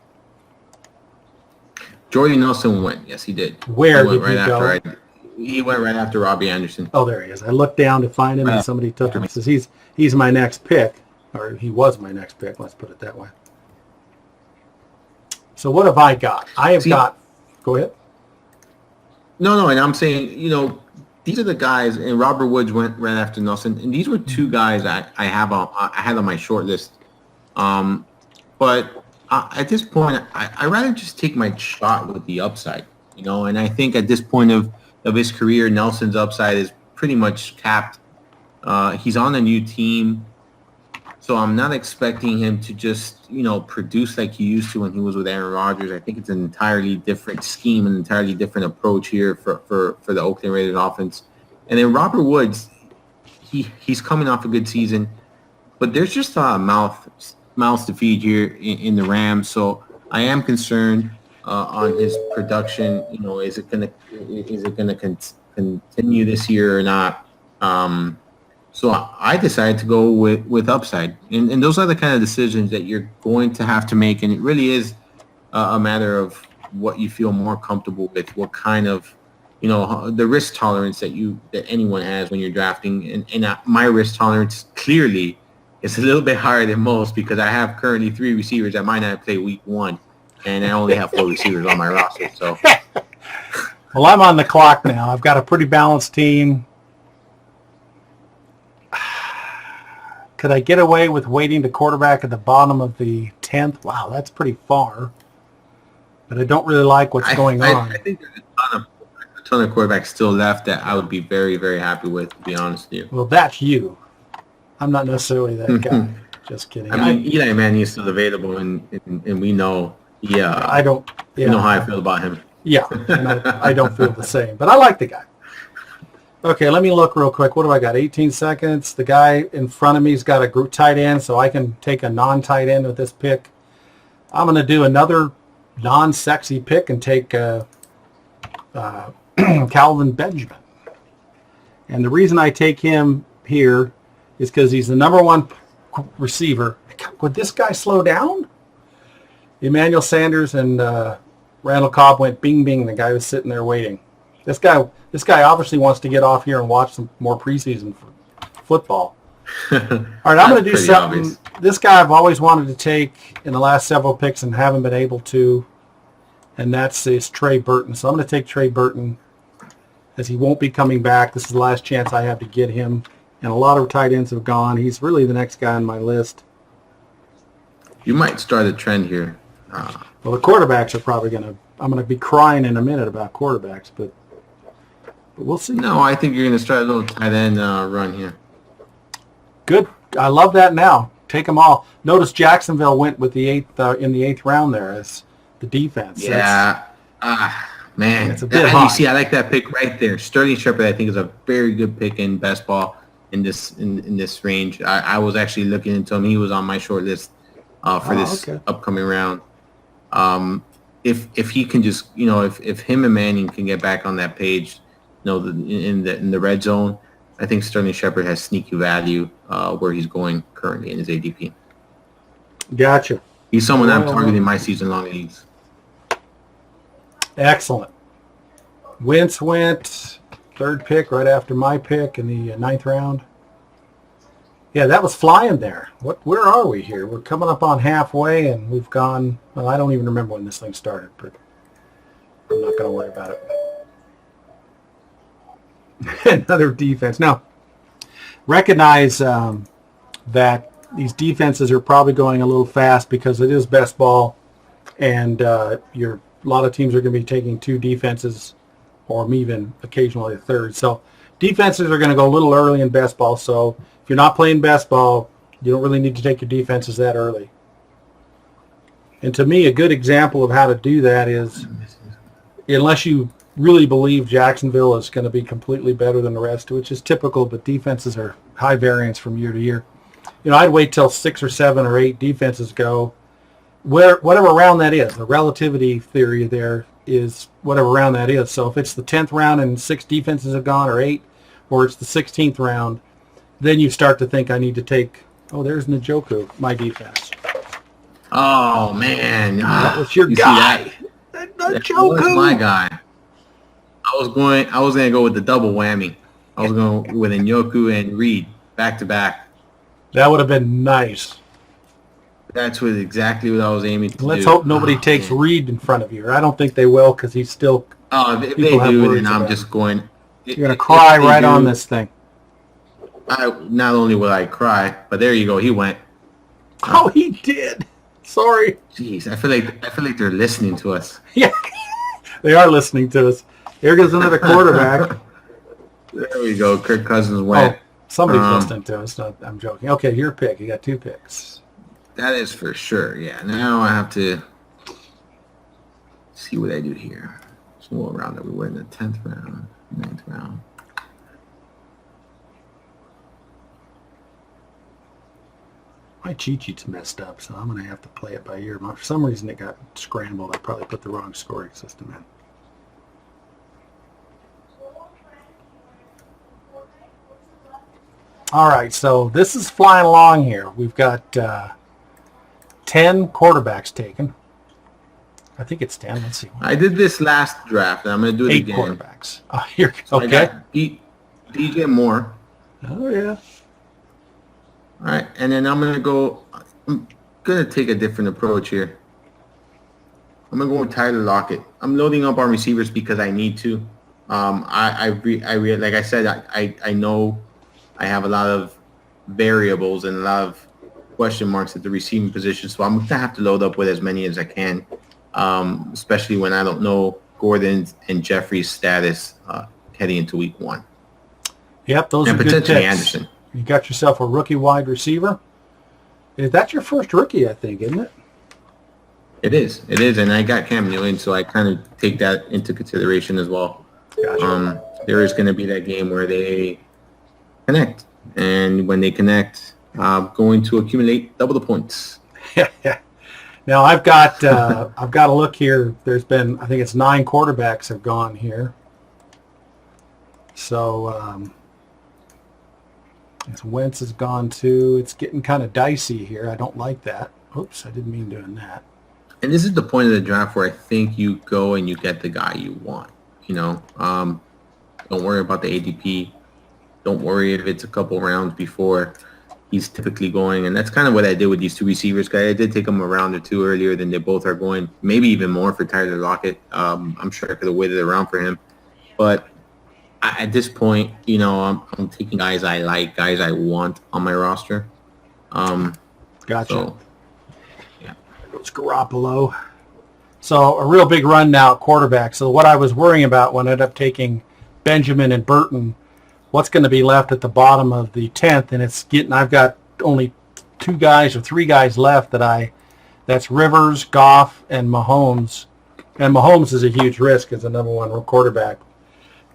Jordy Nelson went. Yes, he did. Where did he go? He went right after Robbie Anderson. Oh, there he is. I looked down to find him, and somebody took him. Says he's my next pick, or he was my next pick. Let's put it that way. So what have I got? Go ahead. No, and I'm saying, you know, these are the guys, and Robert Woods went right after Nelson, and these were 2 guys I had on my short list. But at this point, I rather just take my shot with the upside. And I think at this point of his career, Nelson's upside is pretty much capped. He's on a new team, so I'm not expecting him to just, produce like he used to when he was with Aaron Rodgers. I think it's an entirely different scheme, an entirely different approach here for the Oakland Raiders offense. And then Robert Woods, he's coming off a good season, but there's just mouths to feed here in the Rams. So I am concerned on his production. Is it gonna continue this year or not? So I decided to go with upside, and those are the kind of decisions that you're going to have to make, and it really is a matter of what you feel more comfortable with, what kind of the risk tolerance that anyone has when you're drafting, and my risk tolerance clearly is a little bit higher than most because I have currently 3 receivers that might not play week 1, and I only have 4 receivers on my roster. So, well, I'm on the clock now. I've got a pretty balanced team. Could I get away with waiting to quarterback at the bottom of the 10th? Wow, that's pretty far. But I don't really like what's going on. I think there's a ton of quarterbacks still left that I would be very, very happy with, to be honest with you. Well, that's you. I'm not necessarily that guy. Just kidding. I mean, Eli Manning is still available, and we know. Yeah, I don't. Yeah, you know how I feel about him. Yeah, and I don't feel the same, but I like the guy. Okay, let me look real quick. What do I got? 18 seconds. The guy in front of me's got a group tight end, so I can take a non-tight end with this pick. I'm going to do another non-sexy pick and take Calvin Benjamin. And the reason I take him here is because he's the number 1 receiver. Would this guy slow down? Emmanuel Sanders and Randall Cobb went bing, bing. The guy was sitting there waiting. This guy obviously wants to get off here and watch some more preseason football. All right, I'm going to do something. Obvious. This guy I've always wanted to take in the last several picks and haven't been able to, and that's Trey Burton. So I'm going to take Trey Burton as he won't be coming back. This is the last chance I have to get him, and a lot of tight ends have gone. He's really the next guy on my list. You might start a trend here. Well, the quarterbacks are probably going to – I'm going to be crying in a minute about quarterbacks, but we'll see. No, I think you're going to start a little tight end run here. Good. I love that now. Take them all. Notice Jacksonville went with the 8th in the 8th round there as the defense. Yeah. Man. It's a bit high. You see, I like that pick right there. Sterling Shepard, I think, is a very good pick in best ball in this range. I was actually looking into him. He was on my short list for this upcoming round. If he can just, if him and Manning can get back on that page, in the red zone, I think Sterling Shepard has sneaky value where he's going currently in his ADP. Gotcha. He's someone I'm targeting my season-long leagues. Excellent. Wentz went 3rd pick right after my pick in the 9th round. Yeah, that was flying there. Where are we here? We're coming up on halfway, and we've gone. Well, I don't even remember when this thing started, but I'm not going to worry about it. Another defense. Now, recognize that these defenses are probably going a little fast because it is best ball, and a lot of teams are going to be taking 2 defenses, or even occasionally a third. So defenses are going to go a little early in best ball. So if you're not playing best ball, you don't really need to take your defenses that early. And to me, a good example of how to do that is, unless you really believe Jacksonville is going to be completely better than the rest, which is typical, but defenses are high variance from year to year. I'd wait till 6 or 7 or 8 defenses go, whatever round that is. The relativity theory there is whatever round that is. So if it's the 10th round and 6 defenses have gone, or 8, or it's the 16th round, then you start to think I need to take, there's Njoku, my defense. Oh, man. That was your guy. That was my guy. I was going to go with the double whammy. I was going with Njoku and Reed back to back. That would have been nice. That's exactly what I was aiming to do. Let's hope nobody takes Reed in front of you. I don't think they will because he's still. Oh, if they do, then I'm just going. You're going to cry right on this thing. Not only will I cry, but there you go. He went. Oh, he did. Sorry. Jeez, I feel like they're listening to us. Yeah. They are listening to us. Here goes another quarterback. There we go. Kirk Cousins went. Oh, somebody's listening to us. No, I'm joking. Okay, your pick. You got 2 picks. That is for sure. Yeah. Now I have to see what I do here. So what round are we? We're in the 10th round, 9th round. My cheat sheet's messed up, so I'm going to have to play it by ear. For some reason, it got scrambled. I probably put the wrong scoring system in. All right, so this is flying along here. We've got 10 quarterbacks taken. I think it's 10. Let's see. I did this last draft, and I'm going to do it 8 again. quarterbacks. Here, So I okay. got DJ Moore. Oh, yeah. All right, and then I'm going to take a different approach here. I'm going to go with Tyler Lockett. I'm loading up on receivers because I need to. Like I said, I know I have a lot of variables and a lot of question marks at the receiving position, so I'm going to have to load up with as many as I can, especially when I don't know Gordon's and Jeffrey's status heading into week 1. Yep, those and are good potentially picks. Anderson. You got yourself a rookie wide receiver. That's your first rookie, I think, isn't it? It is, and I got Cam Newton, so I kind of take that into consideration as well. Gotcha. There is going to be that game where they connect, and when they connect, going to accumulate double the points. Now I've got a look here. There's been, I think it's 9 quarterbacks have gone here. So Wentz has gone too. It's getting kind of dicey here. I don't like that. Oops, I didn't mean doing that. And this is the point of the draft where I think you go and you get the guy you want. Don't worry about the ADP. Don't worry if it's a couple rounds before he's typically going. And that's kind of what I did with these 2 receivers, guys. I did take them a round or 2 earlier than they both are going. Maybe even more for Tyler Lockett. I'm sure I could have waited around for him. But at this point, I'm taking guys I like, guys I want on my roster. Gotcha. So, yeah. It's Garoppolo. So a real big run now at quarterback. So what I was worrying about when I ended up taking Benjamin and Burton, what's going to be left at the bottom of the 10th, and I've got only 2 guys or 3 guys left that's Rivers, Goff, and Mahomes. And Mahomes is a huge risk as a number 1 quarterback.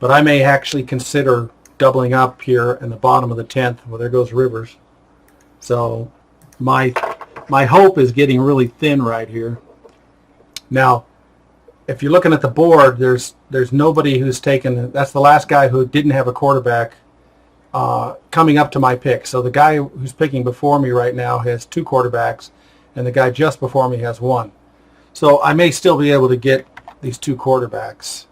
But I may actually consider doubling up here in the bottom of the 10th. Well, there goes Rivers. So my hope is getting really thin right here. Now, if you're looking at the board, there's nobody who's taken. That's the last guy who didn't have a quarterback coming up to my pick. So the guy who's picking before me right now has 2 quarterbacks, and the guy just before me has 1. So I may still be able to get these 2 quarterbacks.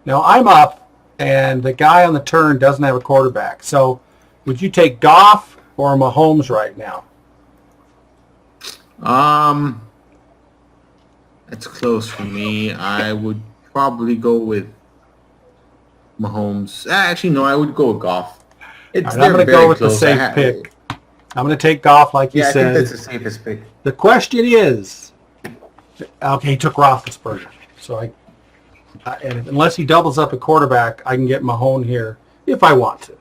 Now I'm up, and the guy on the turn doesn't have a quarterback. So would you take Goff or Mahomes right now? That's close for me. I would probably go with Mahomes. Actually, no, I would go with Goff. Right, I'm going to go with the safe pick. I'm going to take Goff like you said. I think that's the safest pick. The question is, okay, he took Roethlisberger. So and unless he doubles up a quarterback, I can get Mahomes here if I want to.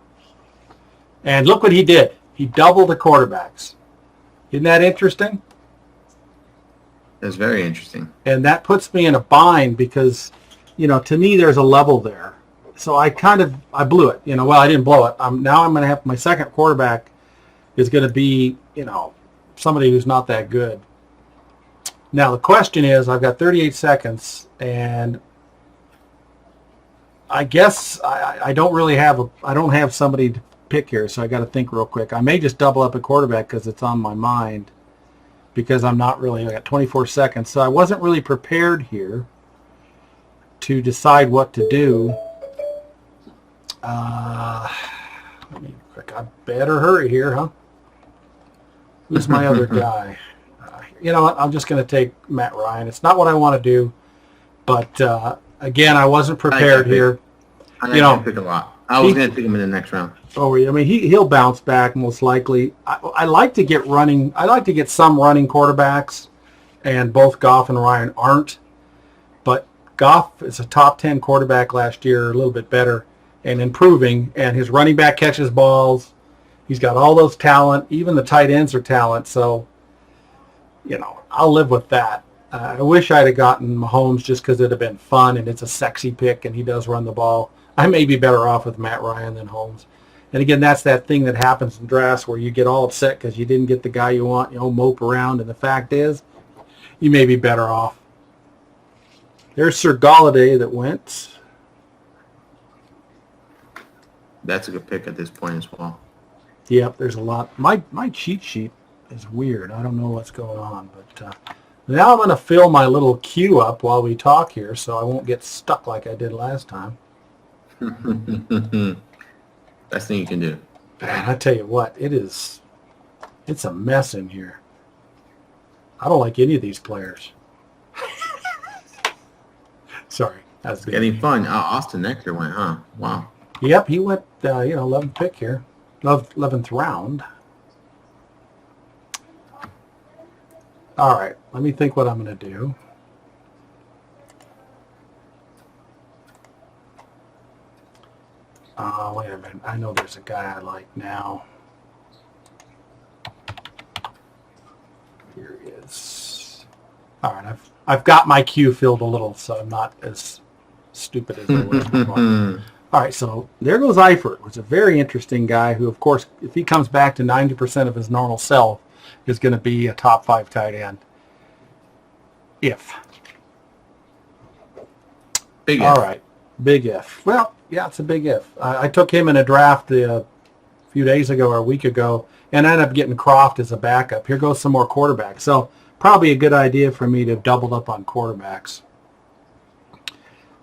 And look what he did. He doubled the quarterbacks. Isn't that interesting? That's very interesting. And that puts me in a bind because, to me there's a level there. So I blew it. Well, I didn't blow it. Now I'm going to have my second quarterback is going to be, somebody who's not that good. Now the question is, I've got 38 seconds, and I guess I don't really I don't have somebody to pick here, so I got to think real quick. I may just double up a quarterback because it's on my mind. Because I got 24 seconds. So I wasn't really prepared here to decide what to do. Let me quick. I better hurry here, huh? Who's my other guy? You know what? I'm just going to take Matt Ryan. It's not what I want to do. But, again, I wasn't prepared here. I can pick a lot. I was going to pick him in the next round. Oh, I mean, he'll bounce back most likely. I like to get running. I like to get some running quarterbacks, and both Goff and Ryan aren't. But Goff is a top 10 quarterback last year, a little bit better and improving, and his running back catches balls. He's got all those talent. Even the tight ends are talent. So, I'll live with that. I wish I'd have gotten Mahomes just because it'd have been fun and it's a sexy pick and he does run the ball. I may be better off with Matt Ryan than Holmes. And again, that's that thing that happens in drafts where you get all upset because you didn't get the guy you want, mope around. And the fact is, you may be better off. There's Sir Galladay that went. That's a good pick at this point as well. Yep, there's a lot. My cheat sheet is weird. I don't know what's going on. But now I'm going to fill my little queue up while we talk here so I won't get stuck like I did last time. Best thing you can do. Man, I tell you what, it's a mess in here. I don't like any of these players. Sorry. That's getting fun. Austin Eckler went, huh? Wow. Yep, he went, 11th pick here. 11th round. All right, let me think what I'm going to do. Wait a minute. I know there's a guy I like now. Here he is. All right, I've got my queue filled a little, so I'm not as stupid as I was before. All right, so there goes Eifert, who's a very interesting guy who, of course, if he comes back to 90% of his normal self, is going to be a top 5 tight end. If. Big if. All right, big if. Well, yeah, it's a big if. I took him in a draft a few days ago or a week ago and ended up getting Croft as a backup. Here goes some more quarterbacks. So probably a good idea for me to double up on quarterbacks.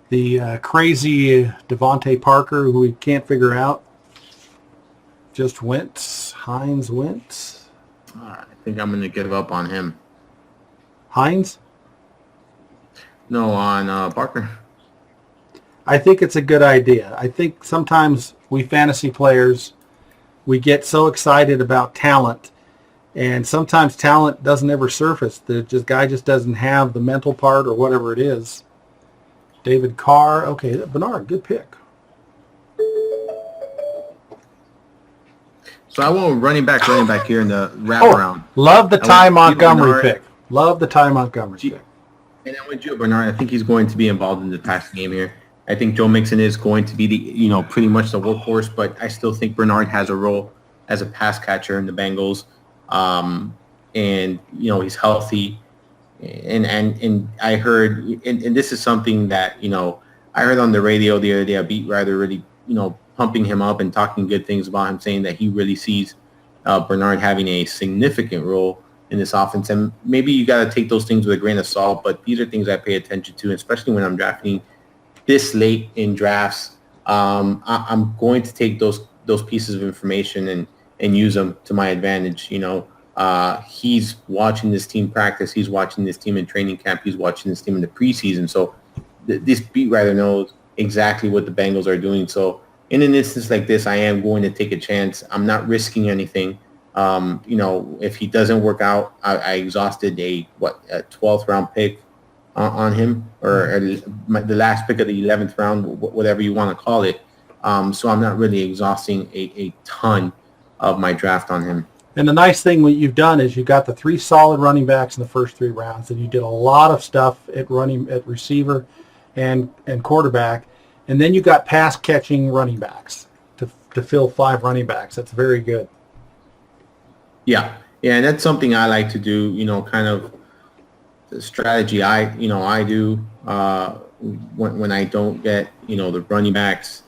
The crazy Devontae Parker, who we can't figure out, just went. Hines went. I think I'm going to give up on him. Hines? No, on Parker. I think it's a good idea. I think sometimes we fantasy players, we get so excited about talent, and sometimes talent doesn't ever surface. The guy just doesn't have the mental part or whatever it is. David Carr. Okay, Bernard, good pick. So I want running back here in the wraparound. Love the Ty Montgomery pick. Love the Ty Montgomery pick. And then with Gio Bernard, I think he's going to be involved in the passing game here. I think Joe Mixon is going to be the, pretty much the workhorse, but I still think Bernard has a role as a pass catcher in the Bengals. And he's healthy. And I heard, and this is something that, I heard on the radio the other day, a beat writer really, pumping him up and talking good things about him, saying that he really sees Bernard having a significant role in this offense. And maybe you got to take those things with a grain of salt, but these are things I pay attention to, especially when I'm drafting this late in drafts. I'm going to take those pieces of information and use them to my advantage. He's watching this team practice. He's watching this team in training camp. He's watching this team in the preseason. So this beat writer knows exactly what the Bengals are doing. So in an instance like this, I am going to take a chance. I'm not risking anything. If he doesn't work out, I exhausted a 12th round pick on him, or the last pick of the 11th round, whatever you want to call it. So I'm not really exhausting a ton of my draft on him. And the nice thing what you've done is you got the 3 solid running backs in the first 3 rounds, and you did a lot of stuff at receiver and quarterback, and then you got pass catching running backs to fill 5 running backs. That's very good. Yeah, and that's something I like to do. Kind of the strategy I do when I don't get the running backs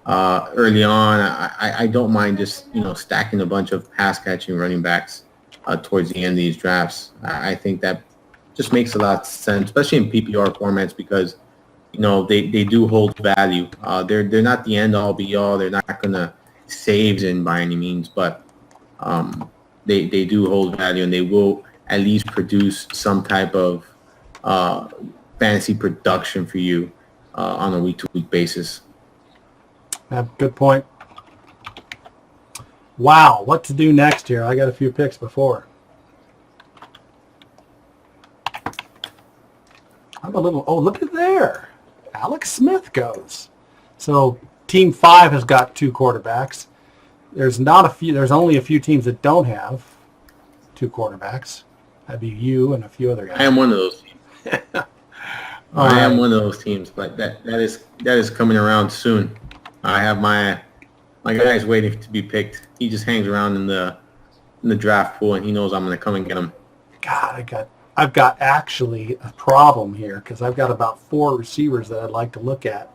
early on. I don't mind just stacking a bunch of pass catching running backs towards the end of these drafts. I think that just makes a lot of sense, especially in PPR formats, because they do hold value. They're not the end all be all. They're not gonna save in by any means, but they do hold value, and they will at least produce some type of fantasy production for you on a week-to-week basis. Good point. Wow, what to do next here? I got a few picks before. I'm a little. Oh, look at there. Alex Smith goes. So Team 5 has got 2 quarterbacks. There's only a few teams that don't have 2 quarterbacks. That'd be you and a few other guys. I am one of those teams. I am one of those teams, but that is coming around soon. I have my guy's waiting to be picked. He just hangs around in the draft pool, and he knows I'm going to come and get him. God, I've got actually a problem here because I've got about 4 receivers that I'd like to look at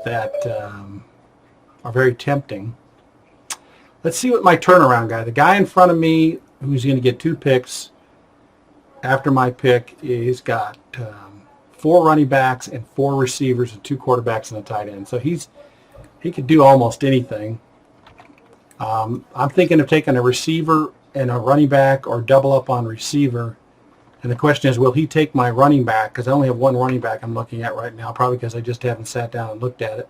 that are very tempting. Let's see what my turnaround guy, the guy in front of me who's going to get 2 picks after my pick, he's got 4 running backs and 4 receivers and 2 quarterbacks and a tight end. So he could do almost anything. I'm thinking of taking a receiver and a running back or double up on receiver. And the question is, will he take my running back? Because I only have 1 running back I'm looking at right now, probably because I just haven't sat down and looked at it.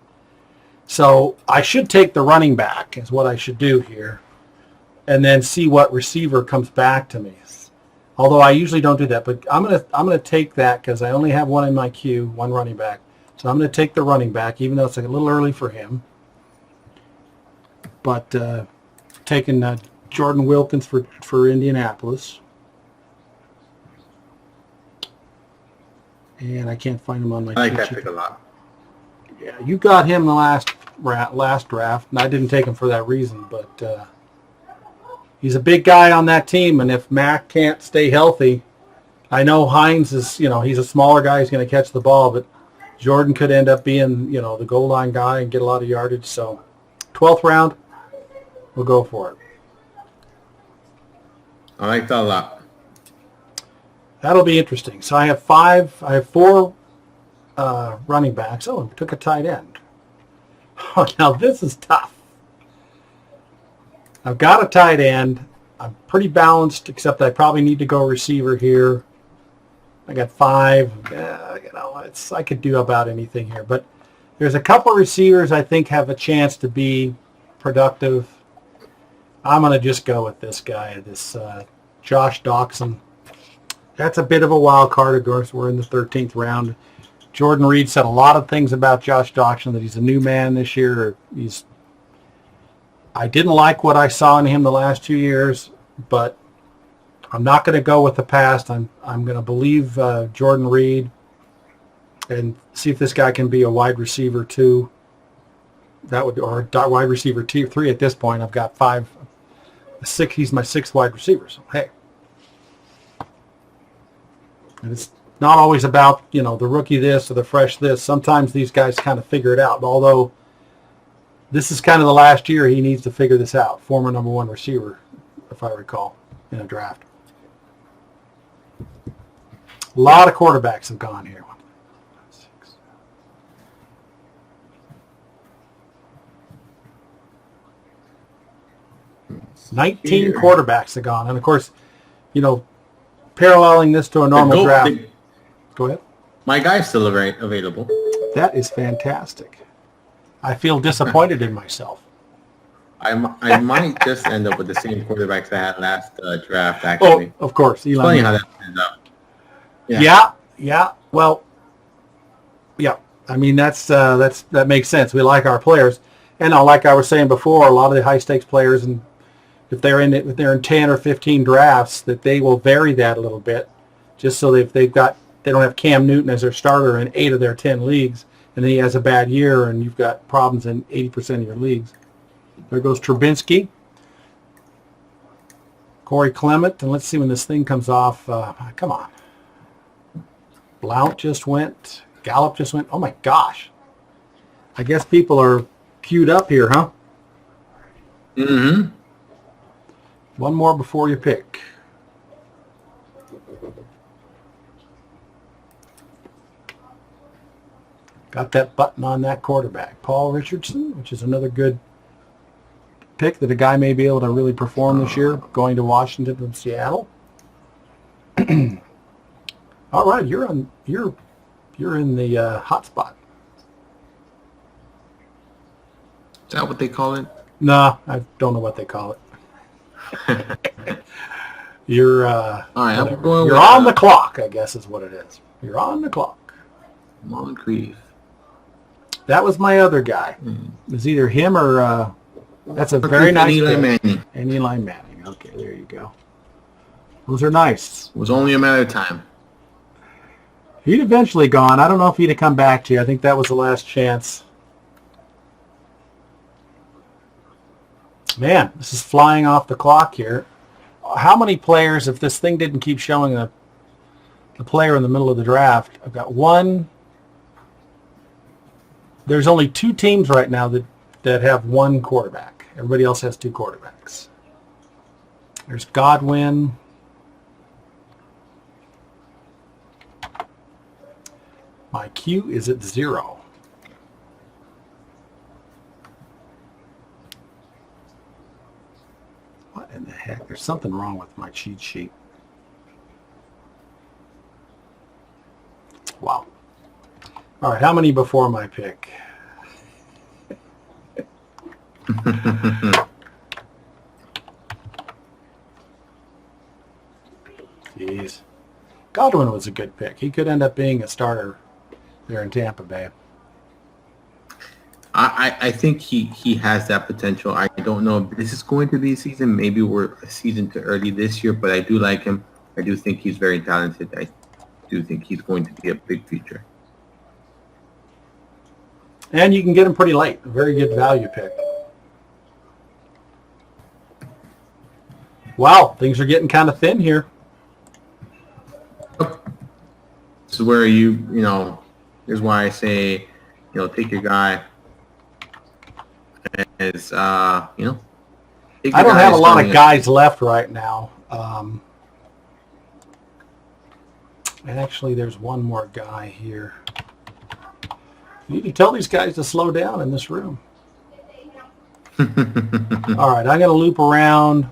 So I should take the running back is what I should do here, and then see what receiver comes back to me. Although I usually don't do that, but I'm gonna take that because I only have 1 in my queue, 1 running back. So I'm gonna take the running back, even though it's a little early for him. But taking Jordan Wilkins for Indianapolis, and I can't find him on my. I like that pick a lot. Yeah, you got him the last draft, and I didn't take him for that reason. But he's a big guy on that team, and if Mac can't stay healthy, I know Hines is, he's a smaller guy. He's going to catch the ball, but Jordan could end up being, the goal line guy and get a lot of yardage. So 12th round, we'll go for it. I like that a lot. That'll be interesting. So I have 4 running backs. Oh, and took a tight end. Oh, now this is tough. I've got a tight end. I'm pretty balanced, except I probably need to go receiver here. I got 5. I could do about anything here, but there's a couple of receivers I think have a chance to be productive. I'm going to just go with this guy, this Josh Doxson. That's a bit of a wild card. Of course, we're in the 13th round. Jordan Reed said a lot of things about Josh Doxson, that he's a new man this year. I didn't like what I saw in him the last 2 years, but I'm not going to go with the past. I'm going to believe Jordan Reed and see if this guy can be a wide receiver 2. Or wide receiver 3 at this point. I've got 6. He's my 6th wide receiver. So hey, and it's not always about the rookie this or the fresh this. Sometimes these guys kind of figure it out. Although this is kind of the last year he needs to figure this out. Former number 1 receiver, if I recall, in a draft. A lot of quarterbacks have gone here. 19 quarterbacks have gone. And, of course, paralleling this to a normal draft. Go ahead. My guy's still available. That is fantastic. I feel disappointed in myself. I might just end up with the same quarterbacks I had last draft, actually. Oh, of course. It's funny how that ends up. Yeah. Well, yeah. I mean, that makes sense. We like our players. And like I was saying before, a lot of the high-stakes players, and if they're in 10 or 15 drafts, that they will vary that a little bit, just so that if they don't have Cam Newton as their starter in 8 of their 10 leagues, and then he has a bad year, and you've got problems in 80% of your leagues. There goes Trubinsky, Corey Clement, and let's see when this thing comes off. Come on. Blount just went. Gallup just went. Oh, my gosh. I guess people are queued up here, huh? Mm-hmm. One more before you pick. Got that button on that quarterback. Paul Richardson, which is another good pick that a guy may be able to really perform this year, going to Washington from Seattle. All right, you're in the hot spot. Is that what they call it? No, I don't know what they call it. You're all right. I'm going. You're on the clock, I guess, is what it is. You're on the clock. Moncrief. That was my other guy. It was either him or that's a very nice Eli pick. Manning. And Eli Manning. Okay, there you go. Those are nice. It was only a matter of time. He'd eventually gone. I don't know if he'd have come back to you. I think that was the last chance. Man, this is flying off the clock here. How many players, if this thing didn't keep showing the player in the middle of the draft, I've got one. There's only 2 teams right now that have 1 quarterback. Everybody else has 2 quarterbacks. There's Godwin. My Q is at 0. What in the heck? There's something wrong with my cheat sheet. Wow. All right, how many before my pick? Jeez. Godwin was a good pick. He could end up being a starter there in Tampa Bay. I think he has that potential. I don't know if this is going to be a season. Maybe we're a season too early this year, but I do like him. I do think he's very talented. I do think he's going to be a big future. And you can get him pretty late. A very good value pick. Wow, things are getting kind of thin here. This is where here's why I say, take your guy as, I don't have a lot of guys left right now. And actually, there's one more guy here. You need to tell these guys to slow down in this room. All right, I'm going to loop around.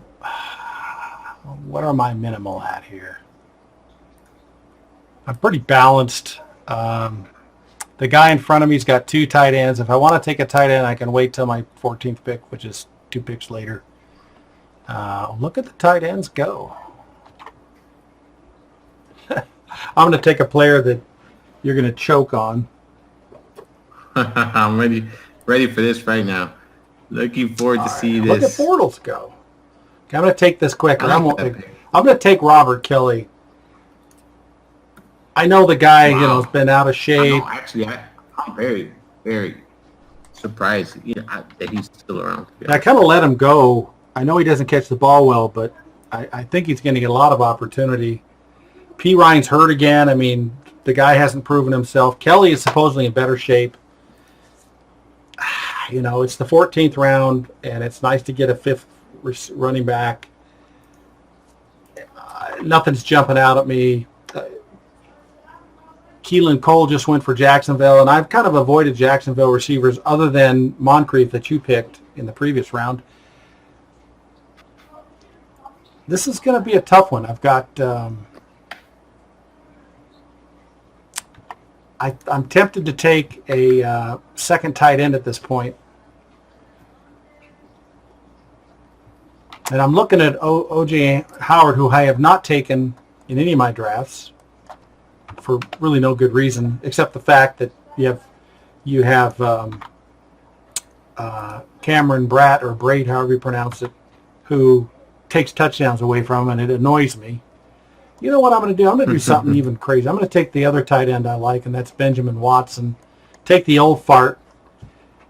What are my minimal at here? I'm pretty balanced. The guy in front of me's got 2 tight ends. If I want to take a tight end, I can wait till my 14th pick, which is 2 picks later. Look at the tight ends go. I'm going to take a player that you're going to choke on. I'm ready for this right now. Looking forward to see this. Look at Bortles go. Okay, I'm going to take this quick. I'm going to take Robert Kelly. I know the guy, has been out of shape. Actually, I'm very, very surprised that he's still around. I kind of let him go. I know he doesn't catch the ball well, but I think he's going to get a lot of opportunity. P. Ryan's hurt again. I mean, the guy hasn't proven himself. Kelly is supposedly in better shape. It's the 14th round, and it's nice to get a 5th running back. Nothing's jumping out at me. Keelan Cole just went for Jacksonville, and I've kind of avoided Jacksonville receivers other than Moncrief that you picked in the previous round. This is going to be a tough one. I've got I'm tempted to take a second tight end at this point. And I'm looking at O.J. Howard, who I have not taken in any of my drafts for really no good reason, except the fact that you have Cameron Bratt, or Braid, however you pronounce it, who takes touchdowns away from him, and it annoys me. You know what I'm going to do? I'm going to do something even crazy. I'm going to take the other tight end I like, and that's Benjamin Watson. Take the old fart,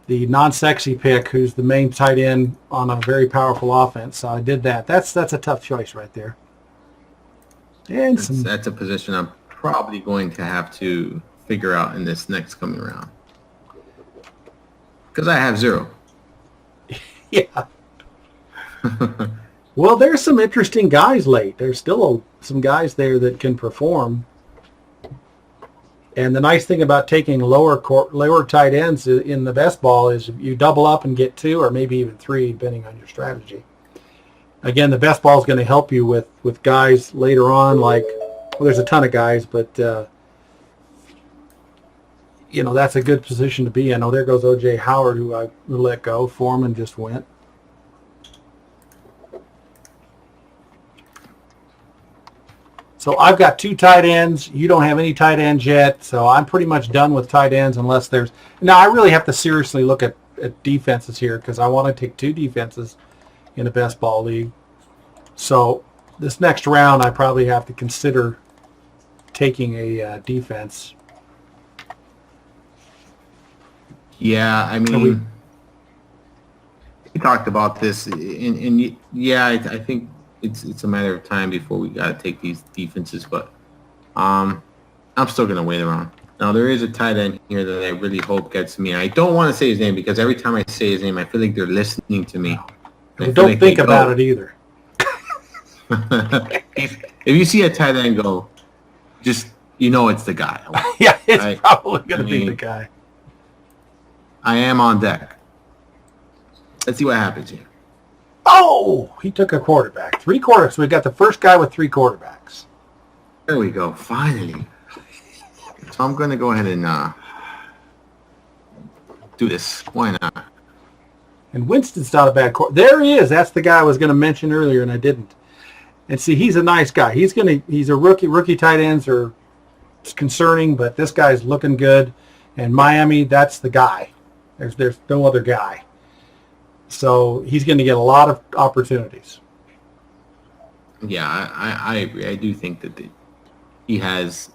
the non-sexy pick, who's the main tight end on a very powerful offense. So I did that. That's a tough choice right there. And that's a position I'm probably going to have to figure out in this next coming round, because I have 0. Yeah. Well, there's some interesting guys late. There's still some guys there that can perform. And the nice thing about taking lower tight ends in the best ball is you double up and get 2 or maybe even 3, depending on your strategy. Again, the best ball is going to help you with guys later on, like, well, there's a ton of guys, but, that's a good position to be in. Oh, there goes O.J. Howard, who I let go. Foreman just went. So I've got 2 tight ends. You don't have any tight ends yet, so I'm pretty much done with tight ends unless there's... Now, I really have to seriously look at defenses here because I want to take 2 defenses in a best ball league. So this next round, I probably have to consider taking a defense. Yeah, I mean, we talked about this, and yeah, I think it's a matter of time before we got to take these defenses, but I'm still going to wait around. Now, there is a tight end here that I really hope gets me. I don't want to say his name because every time I say his name, I feel like they're listening to me. Don't think about it either. if you see a tight end go, just, it's the guy. Yeah, it's probably going to be the guy. I am on deck. Let's see what happens here. Oh, he took a quarterback. 3 quarters. So we got the first guy with 3 quarterbacks. There we go. Finally. So I'm going to go ahead and do this. Why not? And Winston's not a bad quarterback. There he is. That's the guy I was going to mention earlier, and I didn't. And see, he's a nice guy. He's a rookie. Rookie tight ends are concerning, but this guy's looking good. And Miami, that's the guy. There's no other guy. So he's going to get a lot of opportunities. Yeah, I agree. I do think that he has,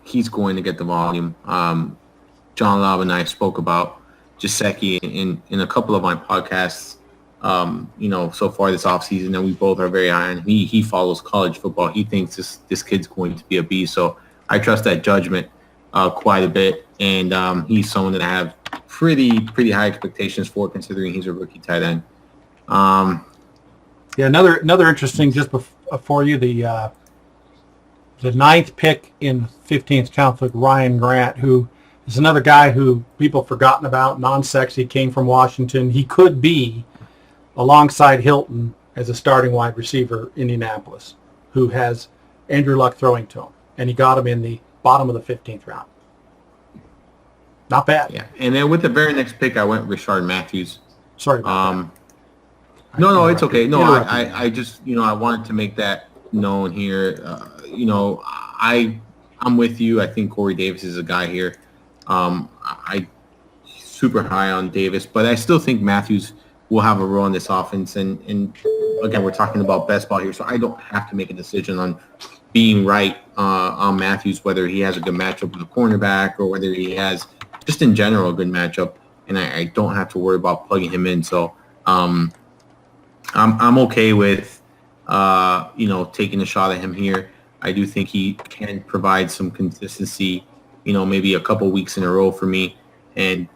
he's going to get the volume. John Love and I spoke about Gesicki in a couple of my podcasts, so far this offseason, and we both are very high on. He follows college football. He thinks this kid's going to be a beast. So I trust that judgment quite a bit, and he's someone that I have pretty high expectations for, considering he's a rookie tight end. Yeah, another interesting, just before you, the 9th pick in 15th conflict, Ryan Grant, who is another guy who people have forgotten about, non-sexy, came from Washington. He could be alongside Hilton as a starting wide receiver in Indianapolis, who has Andrew Luck throwing to him, and he got him in the bottom of the 15th round. Not bad. Yeah, and then with the very next pick, I went Rishard Matthews. Sorry about that. No, it's okay. No, I just, I wanted to make that known here. I'm with you. I think Corey Davis is a guy here. I super high on Davis, but I still think Matthews will have a role in this offense. And again, we're talking about best ball here, so I don't have to make a decision on being right on Matthews, whether he has a good matchup with a cornerback or whether he has just in general a good matchup. And I don't have to worry about plugging him in. So I'm okay with taking a shot at him here. I do think he can provide some consistency, maybe a couple weeks in a row for me, and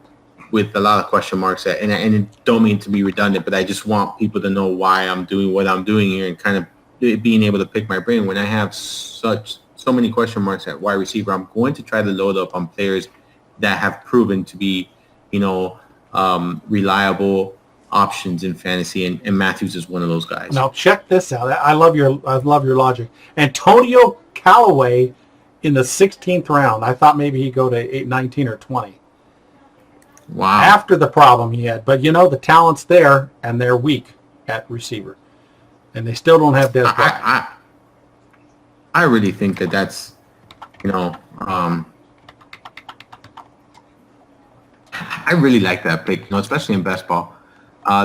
with a lot of question marks. And I don't mean to be redundant, but I just want people to know why I'm doing what I'm doing here, and kind of being able to pick my brain when I have so many question marks at wide receiver. I'm going to try to load up on players that have proven to be, reliable options in fantasy, and Matthews is one of those guys. Now check this out. I love your logic. Antonio Callaway in the 16th round. I thought maybe he'd go to 19 or 20. Wow. After the problem he had, but the talent's there, and they're weak at receiver, and they still don't have Des Bryant. I really think that's, I really like that pick, especially in best ball.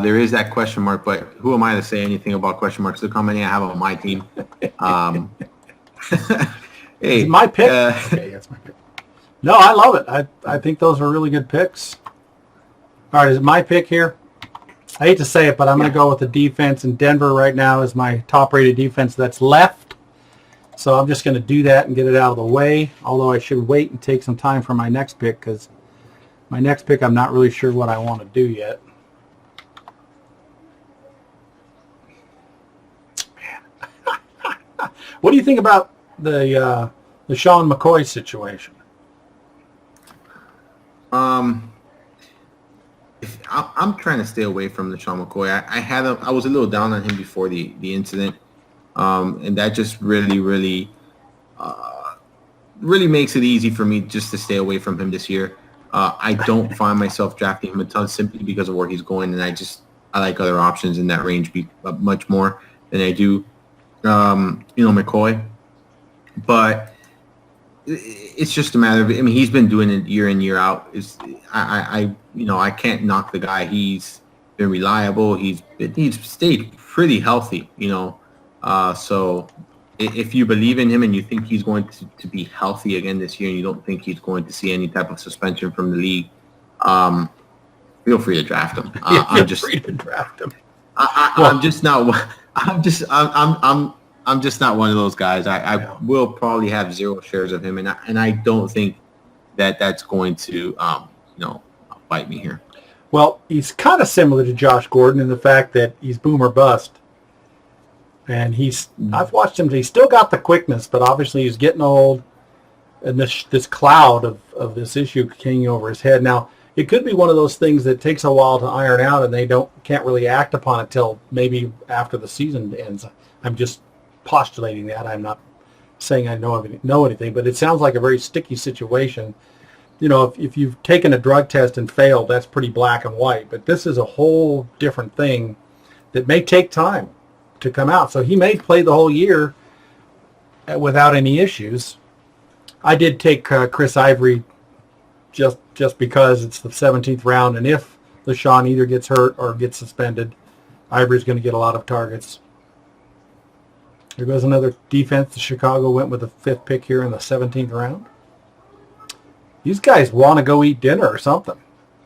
There is that question mark, but who am I to say anything about question marks? Look how many I have on my team. Hey, my pick. Okay, that's my pick. No, I love it. I think those are really good picks. All right, is it my pick here? I hate to say it, but I'm going to go with the defense. And Denver right now is my top-rated defense that's left. So I'm just going to do that and get it out of the way, although I should wait and take some time for my next pick, because my next pick I'm not really sure what I want to do yet. Man. What do you think about the Sean McCoy situation? I'm trying to stay away from the Sean McCoy. I was a little down on him before the incident, and that just really makes it easy for me just to stay away from him this year. I don't find myself drafting him a ton simply because of where he's going, and I like other options in that range much more than I do, McCoy. but it's just a matter of. I mean, he's been doing it year in year out. I can't knock the guy. He's been reliable. He's stayed pretty healthy. So if you believe in him and you think he's going to be healthy again this year, and you don't think he's going to see any type of suspension from the league, feel free to draft him. Feel free to draft him. I'm just not. I'm just not one of those guys. I will probably have 0 shares of him, and I don't think that's going to bite me here. Well, he's kind of similar to Josh Gordon in the fact that he's boom or bust. And I've watched him. He's still got the quickness, but obviously he's getting old, and this cloud of this issue hanging over his head. Now, it could be one of those things that takes a while to iron out, and they can't really act upon it till maybe after the season ends. I'm just postulating that. I'm not saying I know anything, but it sounds like a very sticky situation. If you've taken a drug test and failed, that's pretty black and white. But this is a whole different thing that may take time to come out. So he may play the whole year without any issues. I did take Chris Ivory just because it's the 17th round, and if LeSean either gets hurt or gets suspended, Ivory's going to get a lot of targets. There goes another defense. Chicago went with the 5th pick here in the 17th round. These guys want to go eat dinner or something,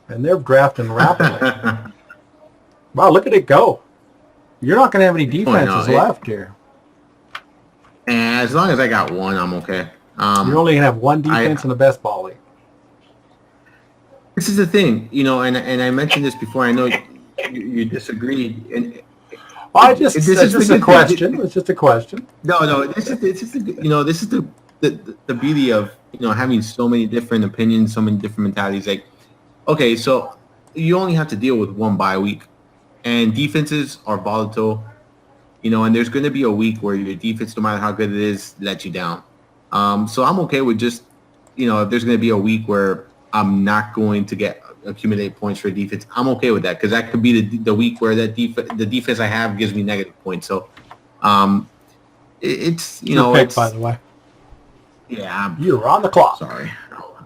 and they're drafting rapidly. Wow, look at it go. You're not going to have any defenses left here. And as long as I got one, I'm okay. You're only going to have one defense in the best ball league. This is the thing, and I mentioned this before. I know you disagreed. And it's just a question. It's just a question. No. This is the beauty of having so many different opinions, so many different mentalities. Like, okay, so you only have to deal with one bye week. And defenses are volatile, and there's going to be a week where your defense, no matter how good it is, lets you down. So I'm okay with just, if there's going to be a week where I'm not going to accumulate points for defense, I'm okay with that, because that could be the week where the defense I have gives me negative points. So it's, pick, by the way. Yeah. You're on the clock. Sorry.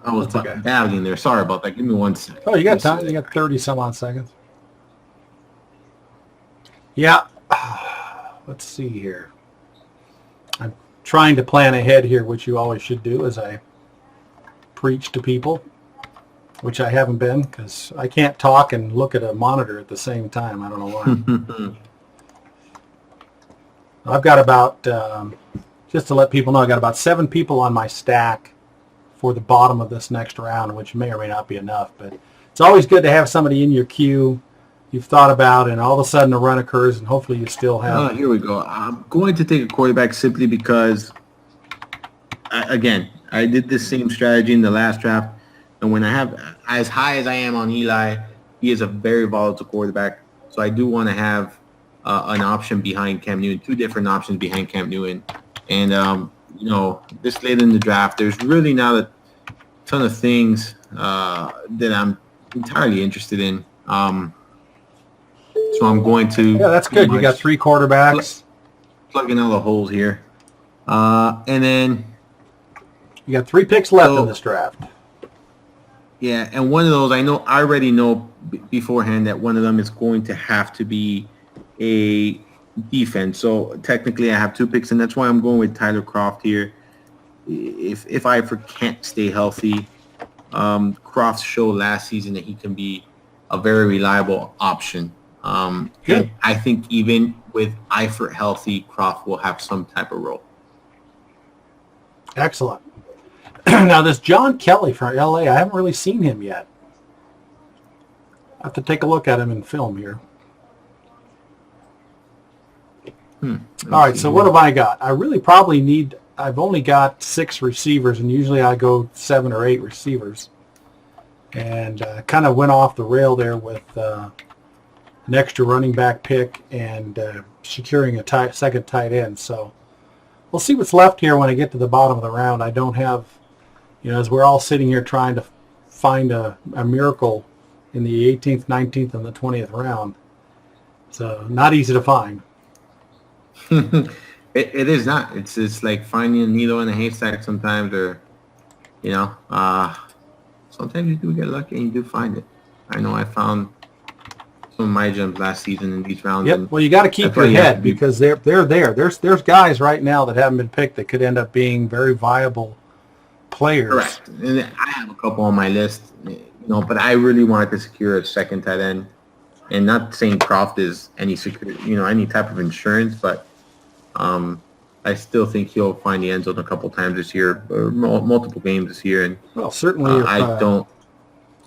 I was battling there. Sorry about that. Give me 1 second. Oh, you got time. You got 30 some odd seconds. Yeah, let's see here. I'm trying to plan ahead here, which you always should do, as I preach to people, which I haven't been, because I can't talk and look at a monitor at the same time. I don't know why. I've got about, just to let people know, I got about 7 people on my stack for the bottom of this next round, which may or may not be enough, but it's always good to have somebody in your queue you've thought about, and all of a sudden a run occurs, and hopefully you still have. Here we go. I'm going to take a quarterback simply because, I did this same strategy in the last draft, and when I have as high as I am on Eli, he is a very volatile quarterback. So I do want to have an option behind Cam Newton, 2 different options behind Cam Newton, and this late in the draft, there's really not a ton of things that I'm entirely interested in. So I'm going to... Yeah, that's good. You got 3 quarterbacks. Plug in all the holes here. And then... You got 3 picks left in this draft. Yeah, and one of those, I already know beforehand that one of them is going to have to be a defense. So technically I have 2 picks, and that's why I'm going with Tyler Kroft here. If Ivor can't stay healthy, Kroft showed last season that he can be a very reliable option. And I think even with Eifert healthy, Kroft will have some type of role. Excellent. Now, this John Kelly from LA, I haven't really seen him yet. I have to take a look at him in film here. All right, so what have I got? I really probably need, I've only got 6 receivers, and usually I go 7 or 8 receivers. And kind of went off the rail there with an extra running back pick and securing a second tight end. So we'll see what's left here when I get to the bottom of the round. I don't have, as we're all sitting here trying to find a miracle in the 18th, 19th, and the 20th round. So not easy to find. It It is not. It's like finding a needle in a haystack sometimes, or you know, sometimes you do get lucky and you do find it. I know I found some of my gems last season in these rounds. Yep. Well, you got to keep your head because they're there. There's guys right now that haven't been picked that could end up being very viable players. Correct. And I have a couple on my list, you know, but I really wanted to secure a second tight end. And not saying Croft is any security, you know, any type of insurance, but I still think he'll find the end zone a couple times this year, or multiple games this year. And well, certainly,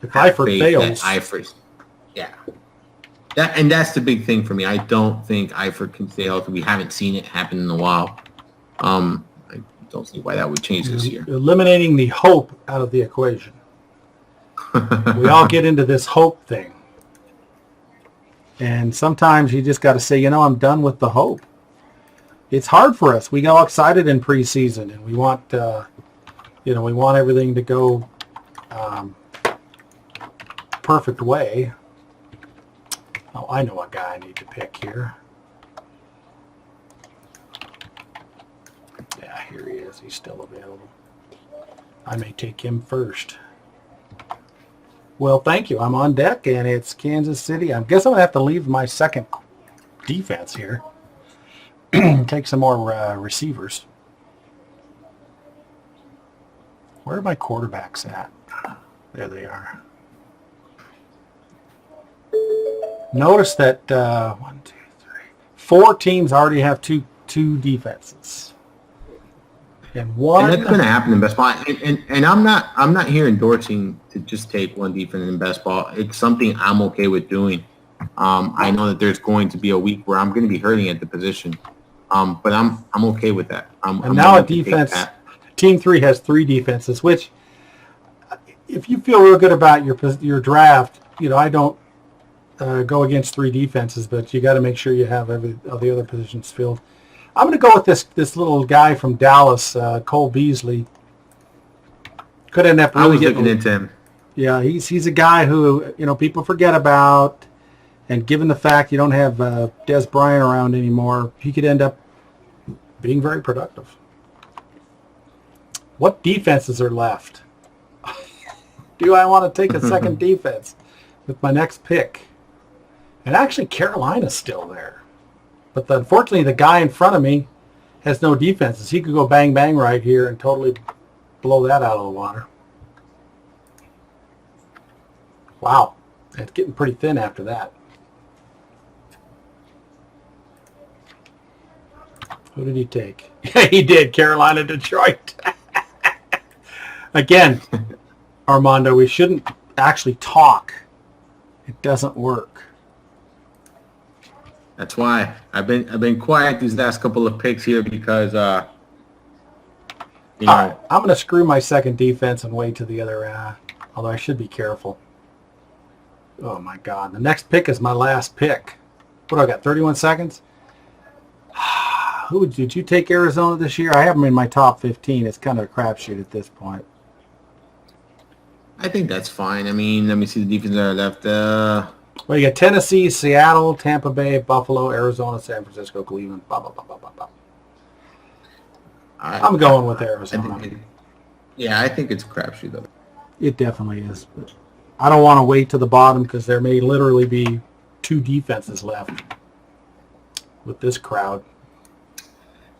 if Eifert fails, that's the big thing for me. I don't think Eifert can stay healthy. We haven't seen it happen in a while. I don't see why that would change this year. Eliminating the hope out of the equation. We all get into this hope thing. And sometimes you just got to say, you know, I'm done with the hope. It's hard for us. We get all excited in preseason, and we want, we want everything to go perfect way. Oh, I know a guy I need to pick here. Yeah, here he is. He's still available. I may take him first. Well, thank you. I'm on deck, and it's Kansas City. I guess I'm going to have to leave my second defense here. Take some more receivers. Where are my quarterbacks at? There they are. Notice that 4 teams already have two defenses. And that's going to happen in best ball. And I'm not here endorsing to just take one defense in best ball. It's something I'm okay with doing. I know that there's going to be a week where I'm going to be hurting at the position, but I'm okay with that. I'm now a defense. Team 3 has 3 defenses, which, if you feel real good about your draft, I don't go against 3 defenses, but you got to make sure you have all the other positions filled. I'm going to go with this little guy from Dallas, Cole Beasley. Could end up really I was looking into him. Yeah, he's a guy who people forget about, and given the fact you don't have Des Bryant around anymore, he could end up being very productive. What defenses are left? Do I want to take a second defense with my next pick? And actually, Carolina's still there. But unfortunately, the guy in front of me has no defenses. He could go bang, bang right here and totally blow that out of the water. Wow. It's getting pretty thin after that. Who did he take? Yeah, he did. Carolina, Detroit. Again, Armando, we shouldn't actually talk. It doesn't work. That's why I've been quiet these last couple of picks here because All right, I'm going to screw my second defense and wait to the other. Although I should be careful. Oh my God! The next pick is my last pick. What do I got? 31 seconds. Who did you take Arizona this year? I have them in my top 15. It's kind of a crapshoot at this point. I think that's fine. I mean, let me see the defense that are left. Well, you got Tennessee, Seattle, Tampa Bay, Buffalo, Arizona, San Francisco, Cleveland, blah, blah, blah, blah, blah, blah. I'm going with Arizona. I think it's a crapshoot, though. It definitely is. But I don't want to wait to the bottom because there may literally be 2 defenses left with this crowd.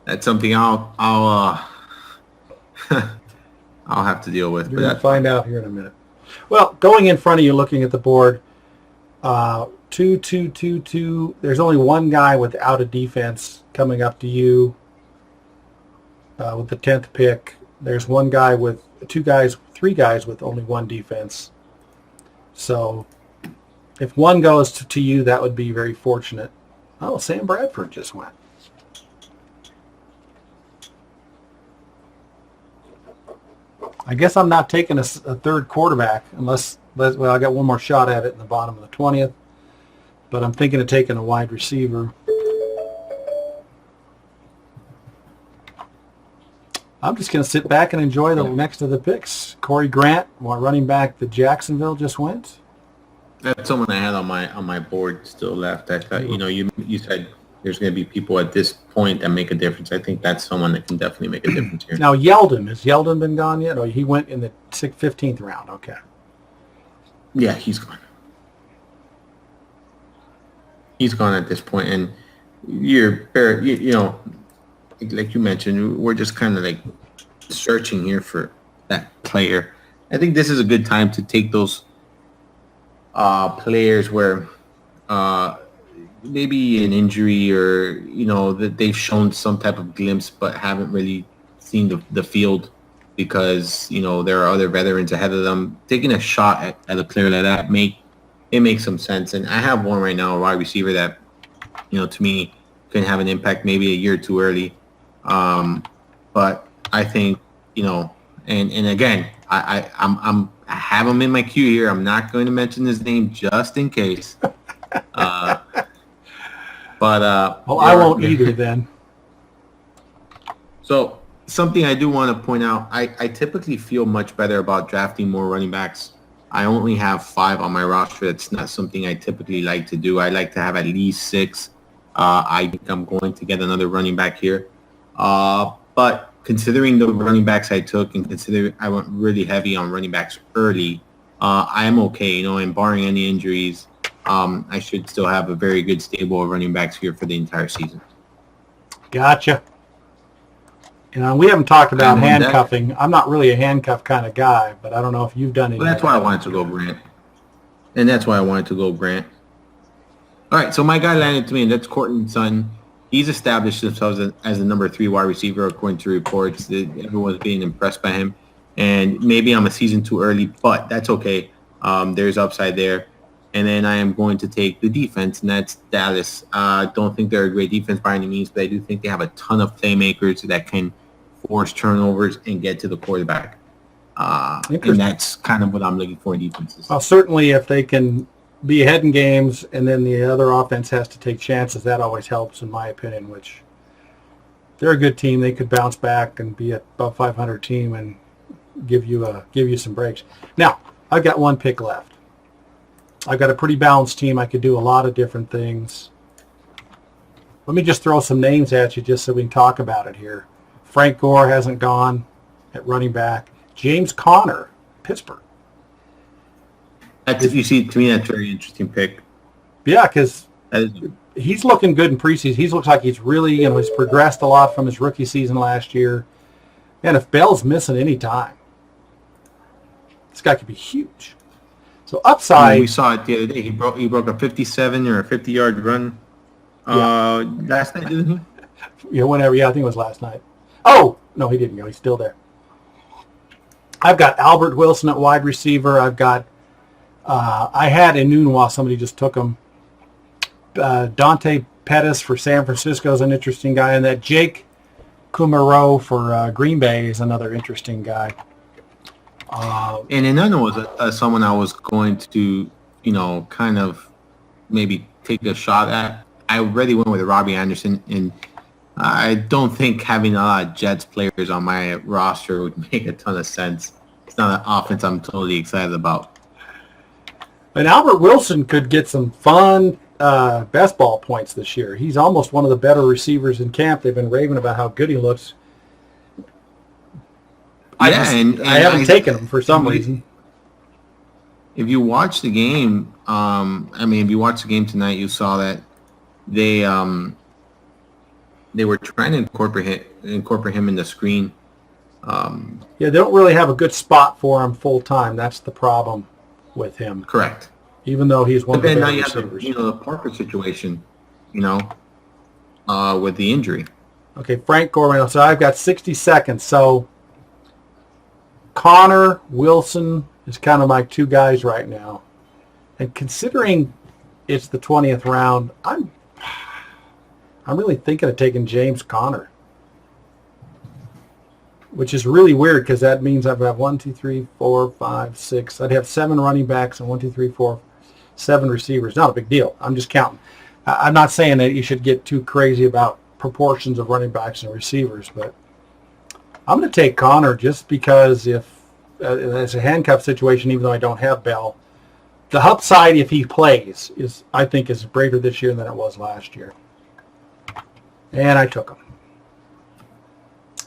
That's something I'll I'll have to deal with. You're going to find out here in a minute. Well, going in front of you, looking at the board, 2, 2, 2, 2. There's only one guy without a defense coming up to you with the 10th pick. There's one guy with 3 guys with only one defense. So if one goes to you, that would be very fortunate. Oh, Sam Bradford just went. I guess I'm not taking a third quarterback unless, well, I got one more shot at it in the bottom of the 20th. But I'm thinking of taking a wide receiver. I'm just going to sit back and enjoy the next of the picks. Corey Grant, running back to Jacksonville, just went. That's someone I had on my board still left. I thought, you said there's going to be people at this point that make a difference. I think that's someone that can definitely make a difference here. Now, Yeldon, has Yeldon been gone yet? Oh, he went in the 15th round. Okay. Yeah, he's gone. He's gone at this point, and you know, like you mentioned, we're just kind of like searching here for that player. I think this is a good time to take those players where maybe an injury or, you know, that they've shown some type of glimpse but haven't really seen the field because, you know, there are other veterans ahead of them. Taking a shot at a player like that makes some sense. And I have one right now, a wide receiver that, you know, to me can have an impact maybe a year too early. But I think, you know, and again, I have him in my queue here. I'm not going to mention his name just in case. Well, I won't either then. So something I do want to point out, I typically feel much better about drafting more running backs. I only have 5 on my roster. That's not something I typically like to do. I like to have at least 6. I think I'm going to get another running back here. But considering the running backs I took and considering I went really heavy on running backs early, I am okay, you know, and barring any injuries, I should still have a very good stable of running backs here for the entire season. Gotcha. You know, we haven't talked about handcuffing. I'm not really a handcuff kind of guy, but I don't know if you've done it. Well, that's why I wanted to go Grant. All right, so my guy landed to me, and that's Courtland Sutton. He's established himself as the number 3 wide receiver, according to reports. Everyone's being impressed by him. And maybe I'm a season too early, but that's okay. There's upside there. And then I am going to take the defense, and that's Dallas. Don't think they're a great defense by any means, but I do think they have a ton of playmakers that can force turnovers and get to the quarterback. And that's kind of what I'm looking for in defenses. Well, certainly if they can be ahead in games and then the other offense has to take chances, that always helps in my opinion, which they're a good team. They could bounce back and be a above 500 team and give you some breaks. Now, I've got one pick left. I've got a pretty balanced team. I could do a lot of different things. Let me just throw some names at you just so we can talk about it here. Frank Gore hasn't gone at running back. James Conner, Pittsburgh. You see, to me, that's a very interesting pick. Yeah, because he's looking good in preseason. He looks like he's really, you know, he's progressed a lot from his rookie season last year. And if Bell's missing any time, this guy could be huge. So upside. We saw it the other day. He broke a 57 or a 50-yard run last night, didn't he? Yeah, whenever. Yeah, I think it was last night. Oh, no, he didn't go. He's still there. I've got Albert Wilson at wide receiver. I've got, I had Enunwa. Somebody just took him. Dante Pettis for San Francisco is an interesting guy. And that Jake Kumaro for Green Bay is another interesting guy. And Enunwa was someone I was going to, you know, kind of maybe take a shot at. I already went with Robbie Anderson, and I don't think having a lot of Jets players on my roster would make a ton of sense. It's not an offense I'm totally excited about. And Albert Wilson could get some fun best ball points this year. He's almost one of the better receivers in camp. They've been raving about how good he looks. I haven't taken him for some reason. If you watch the game, if you watch the game tonight, you saw that they were trying to incorporate him in the screen. They don't really have a good spot for him full time. That's the problem with him. Correct. Even though he's one of the better receivers. You have the Parker situation, with the injury. Okay, Frank Gore. So I've got 60 seconds. So Connor, Wilson is kind of my 2 guys right now. And considering it's the 20th round, I'm really thinking of taking James Conner, which is really weird because that means I've got 1, 2, 3, 4, 5, 6. I'd have 7 running backs and 1, 2, 3, 4, 7 receivers. Not a big deal. I'm just counting. I'm not saying that you should get too crazy about proportions of running backs and receivers, but I'm going to take Conner just because if it's a handcuff situation, even though I don't have Bell, the upside if he plays I think is greater this year than it was last year. And I took him.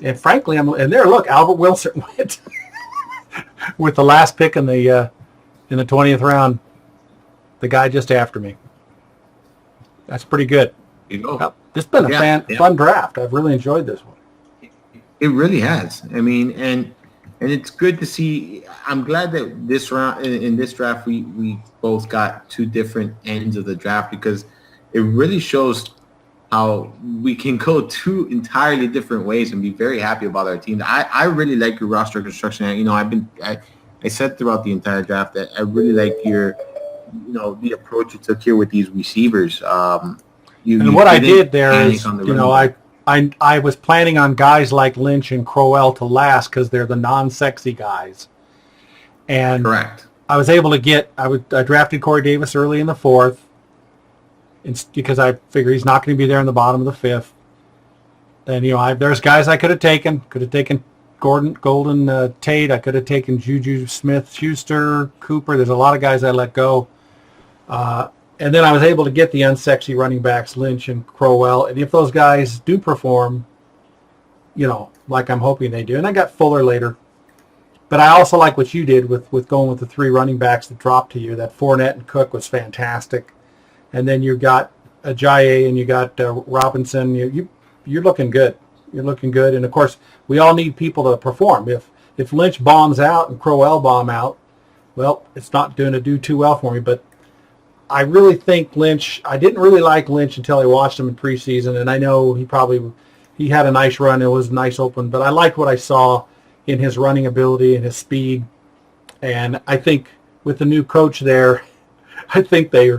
And frankly, and there, look, Albert Wilson went with the last pick in the 20th round. The guy just after me. That's pretty good. You know, this has been a fun draft. I've really enjoyed this one. It really has. I mean, and it's good to see. I'm glad that this round in this draft we both got two different ends of the draft, because it really shows how we can go two entirely different ways and be very happy about our team. I really like your roster construction. You know, I said throughout the entire draft that I really like your, you know, the approach you took here with these receivers. What I did there is, I was planning on guys like Lynch and Crowell to last because they're the non-sexy guys. And correct. I was able to get, I drafted Corey Davis early in the 4th because I figure he's not going to be there in the bottom of the 5th. And, you know, there's guys I could have taken. Could have taken Golden Tate. I could have taken Juju Smith-Schuster, Cooper. There's a lot of guys I let go. And then I was able to get the unsexy running backs, Lynch and Crowell. And if those guys do perform, you know, like I'm hoping they do. And I got Fuller later. But I also like what you did with going with the 3 running backs that dropped to you. That Fournette and Cook was fantastic. And then you got Ajayi and you got Robinson. You're looking good. You're looking good. And, of course, we all need people to perform. If Lynch bombs out and Crowell bomb out, well, it's not going to do too well for me. But I really think Lynch, I didn't really like Lynch until I watched him in preseason, and I know he had a nice run. It was a nice open, but I liked what I saw in his running ability and his speed. And I think with the new coach there, I think they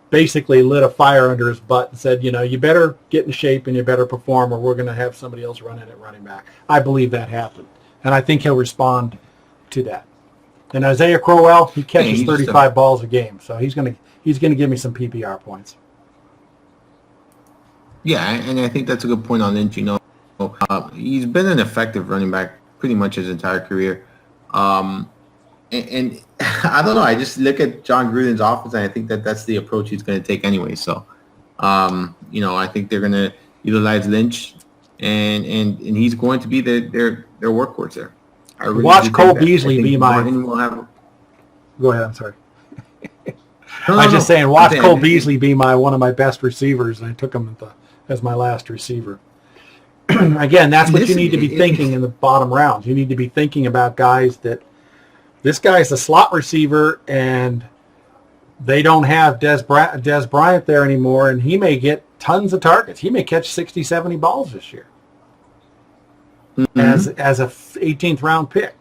basically lit a fire under his butt and said, you know, you better get in shape and you better perform or we're going to have somebody else running at running back. I believe that happened, and I think he'll respond to that. And Isaiah Crowell, he catches 35 balls a game, so he's going to give me some PPR points. Yeah, and I think that's a good point on Lynch. You know, he's been an effective running back pretty much his entire career. And I don't know. I just look at John Gruden's offense, and I think that's the approach he's going to take anyway. So, you know, I think they're going to utilize Lynch, and he's going to be their workhorse there. I really watch Cole Beasley be my. Go ahead. I'm sorry. I'm just saying, watch Cole Beasley be one of my best receivers, and I took him as my last receiver. Again, that's what you need to be thinking in the bottom rounds. You need to be thinking about guys that this guy's a slot receiver, and they don't have Des Bryant there anymore, and he may get tons of targets. He may catch 60, 70 balls this year as a 18th round pick.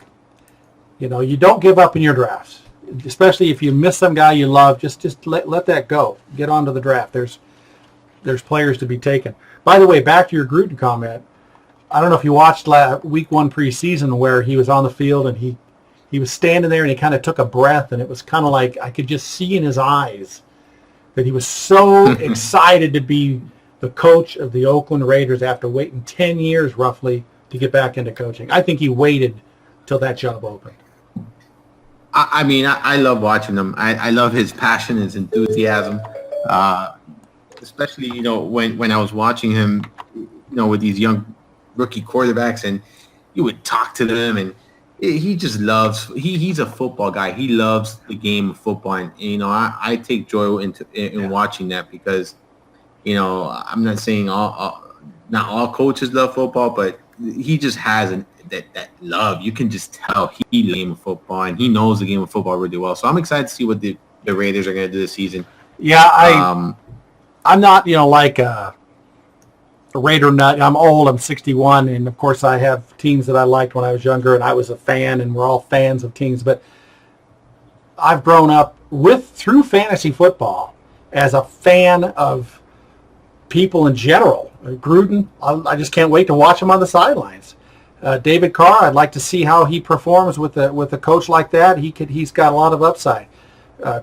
You know, you don't give up in your drafts. Especially if you miss some guy you love, just let that go. Get on to the draft. There's players to be taken. By the way, back to your Gruden comment. I don't know if you watched week 1 preseason where he was on the field and he was standing there and he kind of took a breath, and it was kind of like I could just see in his eyes that he was so excited to be the coach of the Oakland Raiders after waiting 10 years roughly to get back into coaching. I think he waited till that job opened. I mean, I love watching him. I love his passion, his enthusiasm, especially, you know, when I was watching him, you know, with these young rookie quarterbacks, and you would talk to them, and he just loves. He's a football guy. He loves the game of football, and you know, I take joy in watching that, because, you know, I'm not saying not all coaches love football, but he just has that love. You can just tell he loves the game of football, and he knows the game of football really well. So I'm excited to see what the Raiders are going to do this season. Yeah, I'm not, you know, like a Raider nut. I'm old. I'm 61, and of course I have teams that I liked when I was younger, and I was a fan, and we're all fans of teams. But I've grown up through fantasy football as a fan of people in general. Gruden, I just can't wait to watch him on the sidelines. David Carr, I'd like to see how he performs with a coach like that. He's got a lot of upside.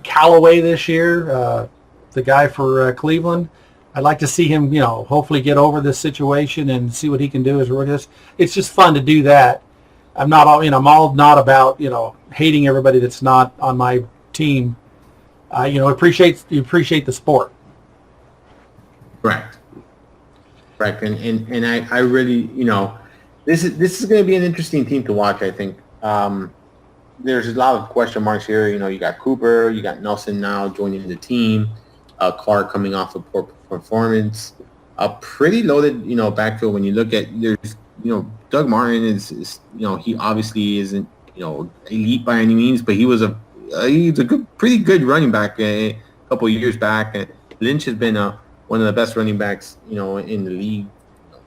Callaway this year, the guy for Cleveland, I'd like to see him, you know, hopefully get over this situation and see what he can do as a rookie. It's just fun to do that. I'm all not about, you know, hating everybody that's not on my team. You know, you appreciate the sport. Correct. Correct. And I really, this is going to be an interesting team to watch, I think. There's a lot of question marks here. You got Cooper, you got Nelson now joining the team, Clark coming off a poor performance, a pretty loaded, backfield. When you look at, there's, Doug Martin is he obviously isn't, elite by any means, but he's a pretty good running back a couple of years back. And Lynch has been one of the best running backs, in the league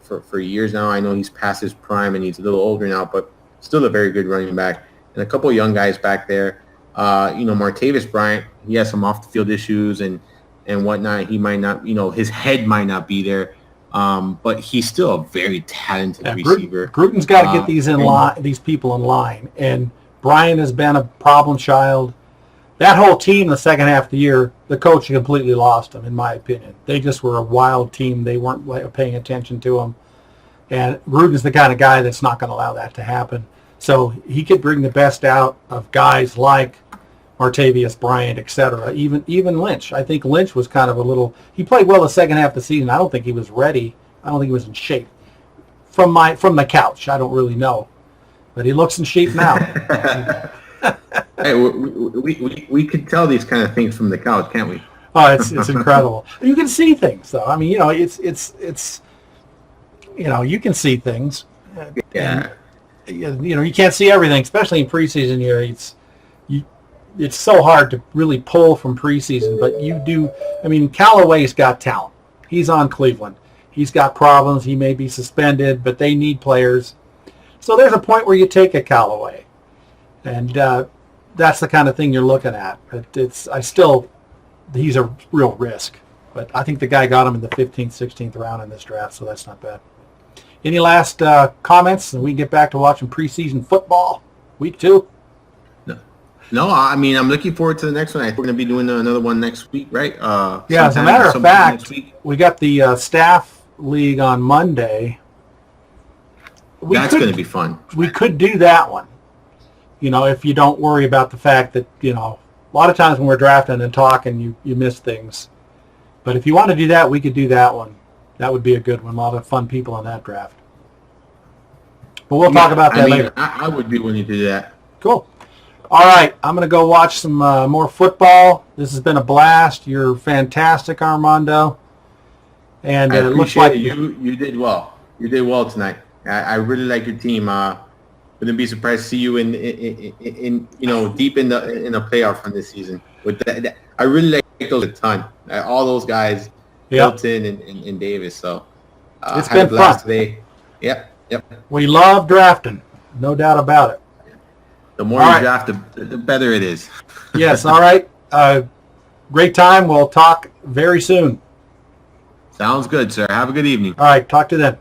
for years now. I know he's past his prime and he's a little older now, but still a very good running back. And a couple of young guys back there. Martavis Bryant, he has some off the field issues and whatnot. He might not, his head might not be there, but he's still a very talented receiver. Gruden's got to get these people in line, and Bryant has been a problem child. That whole team, the second half of the year, the coach completely lost them, in my opinion. They just were a wild team. They weren't paying attention to them, and Gruden's the kind of guy that's not going to allow that to happen. So he could bring the best out of guys like Martavius Bryant, etc. Even Lynch. I think Lynch was kind of he played well the second half of the season. I don't think he was ready. I don't think he was in shape. From the couch, I don't really know. But he looks in shape now. Hey, we could tell these kind of things from the couch, can't we? Oh, it's incredible. You can see things, though. I mean, it's you can see things. Yeah. And, you can't see everything, especially in preseason year. It's so hard to really pull from preseason, but you do. I mean, Callaway's got talent. He's on Cleveland. He's got problems. He may be suspended, but they need players. So there's a point where you take a Callaway, and that's the kind of thing you're looking at. But he's a real risk. But I think the guy got him in the 15th, 16th round in this draft, so that's not bad. Any last comments? And we can get back to watching preseason football, week 2. No, I mean, I'm looking forward to the next one. I think we're going to be doing another one next week, right? Yeah, as a matter of fact, we got the staff league on Monday. That's going to be fun. We could do that one, if you don't worry about the fact that, a lot of times when we're drafting and talking, you miss things. But if you want to do that, we could do that one. That would be a good one. A lot of fun people on that draft. But we'll talk about that later. I would be willing to do that. Cool. All right, I'm going to go watch some more football. This has been a blast. You're fantastic, Armando. And I it looks like you did well. You did well tonight. I really like your team. Wouldn't be surprised to see you in deep in the playoff from this season. With that, I really like those a ton. All those guys, Hilton and Davis. So it's been fun today. Yep. We love drafting, no doubt about it. The more you draft, the better it is. Yes, all right. Great time. We'll talk very soon. Sounds good, sir. Have a good evening. All right, talk to you then.